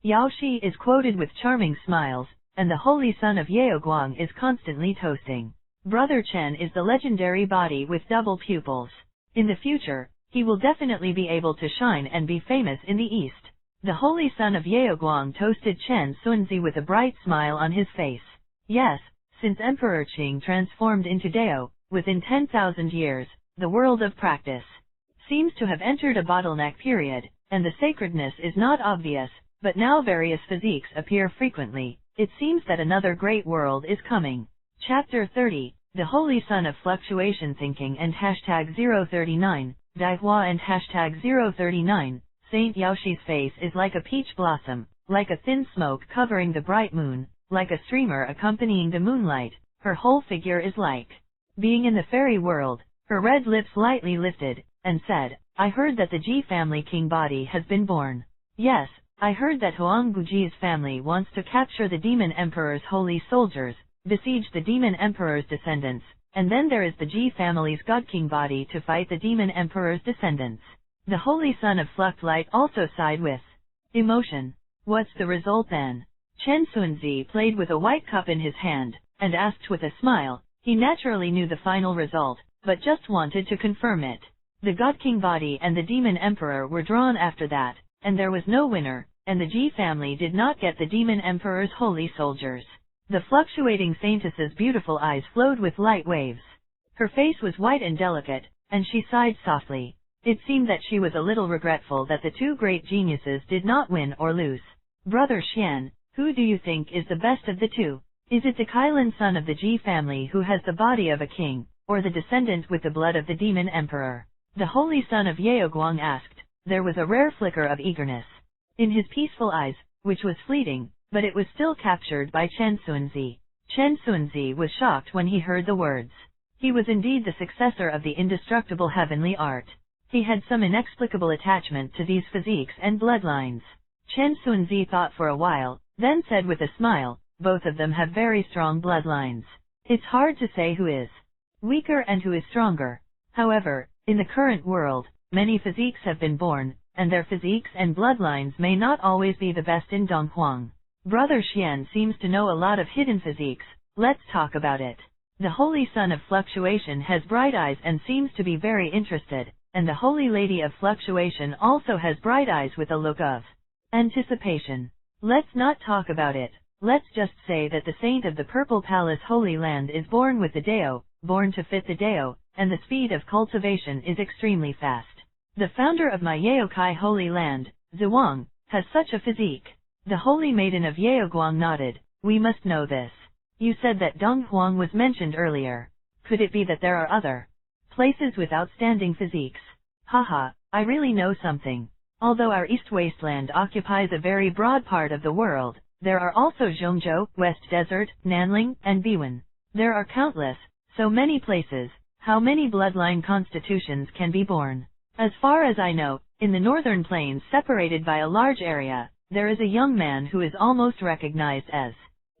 Yaoshi is quoted with charming smiles, and the holy son of Yeoguang is constantly toasting. Brother Chen is the legendary body with double pupils. In the future, he will definitely be able to shine and be famous in the East. The holy son of Yeoguang toasted Chen Xuanzi with a bright smile on his face. Yes, since Emperor Qing transformed into Dao, within 10,000 years, the world of practice seems to have entered a bottleneck period, and the sacredness is not obvious, but now various physiques appear frequently. It seems that another great world is coming. Chapter 30, The Holy Son of Fluctuation Thinking and #039, Daihua and #039, Saint Yaoshi's face is like a peach blossom, like a thin smoke covering the bright moon, like a streamer accompanying the moonlight. Her whole figure is like being in the fairy world. Her red lips lightly lifted, and said, I heard that the Ji family king body has been born. Yes, I heard that Huang Buji's family wants to capture the demon emperor's holy soldiers, besiege the demon emperor's descendants, and then there is the Ji family's god king body to fight the demon emperor's descendants. The holy son of Fluct Light also sighed with emotion. What's the result then? Chen Xuanzi played with a white cup in his hand, and asked with a smile. He naturally knew the final result, but just wanted to confirm it. The God King body and the Demon Emperor were drawn after that, and there was no winner, and the Ji family did not get the Demon Emperor's holy soldiers. The fluctuating saintess's beautiful eyes flowed with light waves. Her face was white and delicate, and she sighed softly. It seemed that she was a little regretful that the two great geniuses did not win or lose. Brother Xian, who do you think is the best of the two? Is it the Kailan son of the Ji family who has the body of a king, or the descendant with the blood of the Demon Emperor? The holy son of Yeoguang asked. There was a rare flicker of eagerness in his peaceful eyes, which was fleeting, but it was still captured by Chen Xuanzi. Chen Xuanzi was shocked when he heard the words. He was indeed the successor of the indestructible heavenly art. He had some inexplicable attachment to these physiques and bloodlines. Chen Xuanzi thought for a while, then said with a smile, both of them have very strong bloodlines. It's hard to say who is weaker and who is stronger. However, in the current world, many physiques have been born, and their physiques and bloodlines may not always be the best in Donghuang. Brother Xian seems to know a lot of hidden physiques. Let's talk about it. The Holy Son of Fluctuation has bright eyes and seems to be very interested, and the Holy Lady of Fluctuation also has bright eyes with a look of anticipation. Let's not talk about it. Let's just say that the Saint of the Purple Palace Holy Land is born with the Dao, born to fit the Dao, and the speed of cultivation is extremely fast. The founder of my Yaokai Holy Land, Zhuang, has such a physique. The Holy Maiden of Yaoguang nodded. We must know this. You said that Donghuang was mentioned earlier. Could it be that there are other places with outstanding physiques? Haha, I really know something. Although our East Wasteland occupies a very broad part of the world, there are also Zhongzhou, West Desert, Nanling, and Biwen. There are countless, so many places. How many bloodline constitutions can be born? As far as I know, in the northern plains separated by a large area, there is a young man who is almost recognized as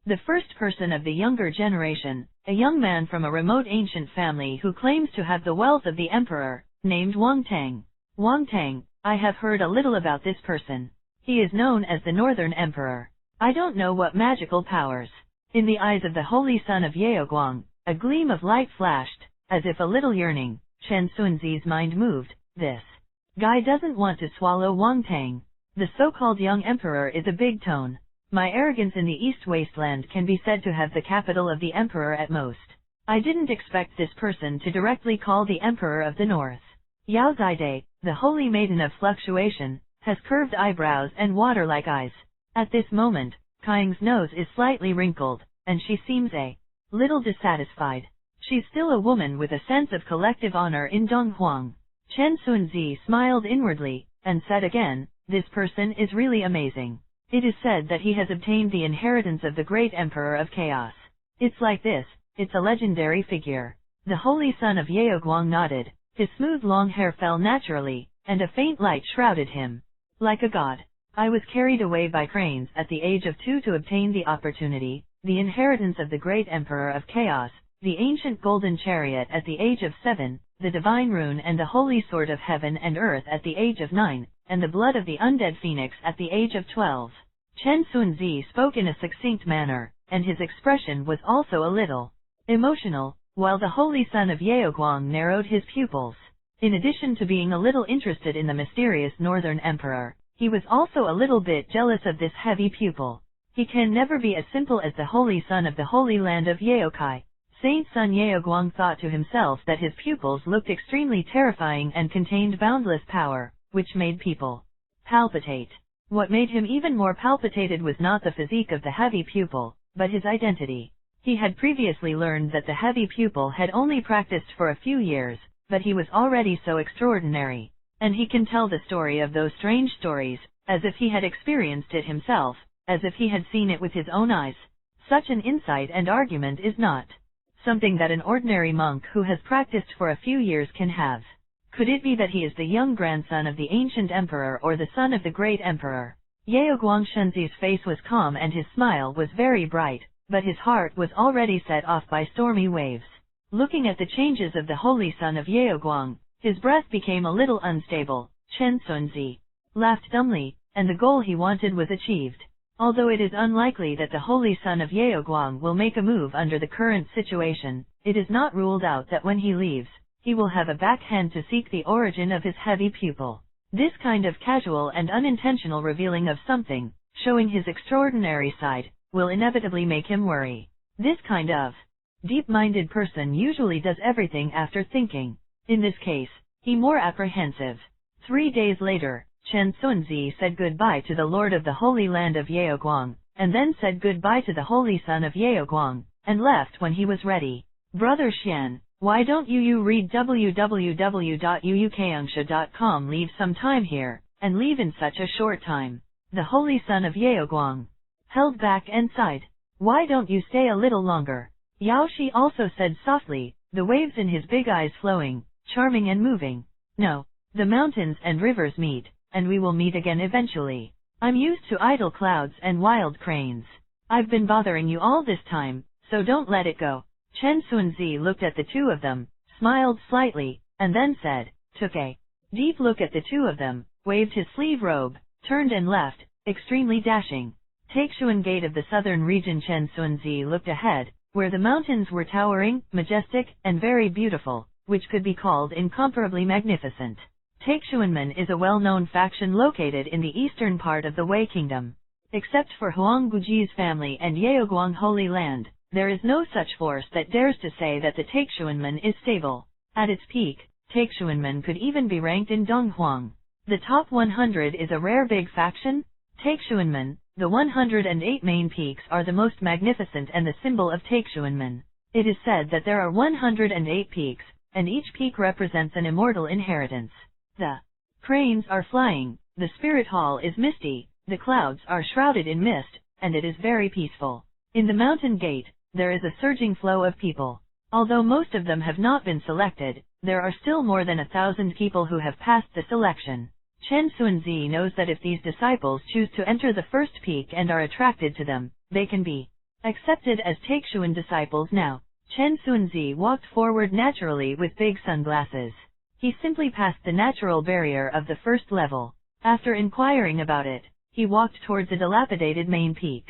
the first person of the younger generation, a young man from a remote ancient family who claims to have the wealth of the emperor, named Wang Tang. Wang Tang, I have heard a little about this person. He is known as the Northern Emperor. I don't know what magical powers. In the eyes of the Holy Son of Yaoguang, a gleam of light flashed, as if a little yearning. Chen Sunzi's mind moved. This guy doesn't want to swallow Wang Tang. The so-called young emperor is a big tone. My arrogance in the East Wasteland can be said to have the capital of the emperor at most. I didn't expect this person to directly call the emperor of the north. Yao Zaide, the Holy Maiden of Fluctuation, has curved eyebrows and water-like eyes. At this moment, Kaing's nose is slightly wrinkled, and she seems a little dissatisfied. She's still a woman with a sense of collective honor in Donghuang. Chen Sunzi smiled inwardly, and said again, this person is really amazing. It is said that he has obtained the inheritance of the great Emperor of Chaos. It's like this, it's a legendary figure. The Holy Son of Yaoguang nodded. His smooth long hair fell naturally, and a faint light shrouded him. Like a god. I was carried away by cranes at the age of 2 to obtain the opportunity, the inheritance of the great Emperor of Chaos, the ancient golden chariot at the age of 7, the divine rune and the holy sword of heaven and earth at the age of 9, and the blood of the undead phoenix at the age of 12. Chen Sunzi spoke in a succinct manner, and his expression was also a little emotional, while the Holy Son of Yaoguang narrowed his pupils. In addition to being a little interested in the mysterious Northern Emperor, he was also a little bit jealous of this heavy pupil. He can never be as simple as the Holy Son of the Holy Land of Yaokai. Saint Sun Yaoguang thought to himself that his pupils looked extremely terrifying and contained boundless power, which made people palpitate. What made him even more palpitated was not the physique of the heavy pupil, but his identity. He had previously learned that the heavy pupil had only practiced for a few years, but he was already so extraordinary. And he can tell the story of those strange stories, as if he had experienced it himself, as if he had seen it with his own eyes. Such an insight and argument is not something that an ordinary monk who has practiced for a few years can have. Could it be that he is the young grandson of the ancient emperor or the son of the great emperor? Yaoguang Shenzi's face was calm and his smile was very bright, but his heart was already set off by stormy waves. Looking at the changes of the Holy Son of Yaoguang, his breath became a little unstable. Chen Sunzi laughed dumbly, and the goal he wanted was achieved. Although it is unlikely that the Holy Son of Yaoguang will make a move under the current situation, it is not ruled out that when he leaves, he will have a backhand to seek the origin of his heavy pupil. This kind of casual and unintentional revealing of something, showing his extraordinary side, will inevitably make him worry. This kind of deep-minded person usually does everything after thinking. In this case, he more apprehensive. 3 days later, Chen Sunzi said goodbye to the Lord of the Holy Land of Yaoguang, and then said goodbye to the Holy Son of Yaoguang, and left when he was ready. Brother Xian, why don't you read www.uukangsha.com? Leave some time here, and leave in such a short time. The Holy Son of Yaoguang held back and sighed. Why don't you stay a little longer? Yao Shi also said softly, the waves in his big eyes flowing, charming and moving. No, the mountains and rivers meet, and we will meet again eventually. I'm used to idle clouds and wild cranes. I've been bothering you all this time, so don't let it go. Chen Xuanzi looked at the two of them, smiled slightly, and then said, took a deep look at the two of them, waved his sleeve robe, turned and left, extremely dashing. Taixuan Gate of the southern region. Chen Xuanzi looked ahead, where the mountains were towering, majestic, and very beautiful, which could be called incomparably magnificent. Taixuanmen is a well-known faction located in the eastern part of the Wei Kingdom. Except for Huang Guji's family and Yaoguang Holy Land, there is no such force that dares to say that the Taixuanmen is stable. At its peak, Taixuanmen could even be ranked in Donghuang. The top 100 is a rare big faction. Taixuanmen, the 108 main peaks are the most magnificent and the symbol of Taixuanmen. It is said that there are 108 peaks, and each peak represents an immortal inheritance. The cranes are flying, the spirit hall is misty, the clouds are shrouded in mist, and it is very peaceful. In the mountain gate, there is a surging flow of people. Although most of them have not been selected, there are still more than 1,000 people who have passed the selection. Chen Xuanzi knows that if these disciples choose to enter the first peak and are attracted to them, they can be accepted as Taixuan disciples now. Chen Xuanzi walked forward naturally with big sunglasses. He simply passed the natural barrier of the first level. After inquiring about it, he walked towards a dilapidated main peak.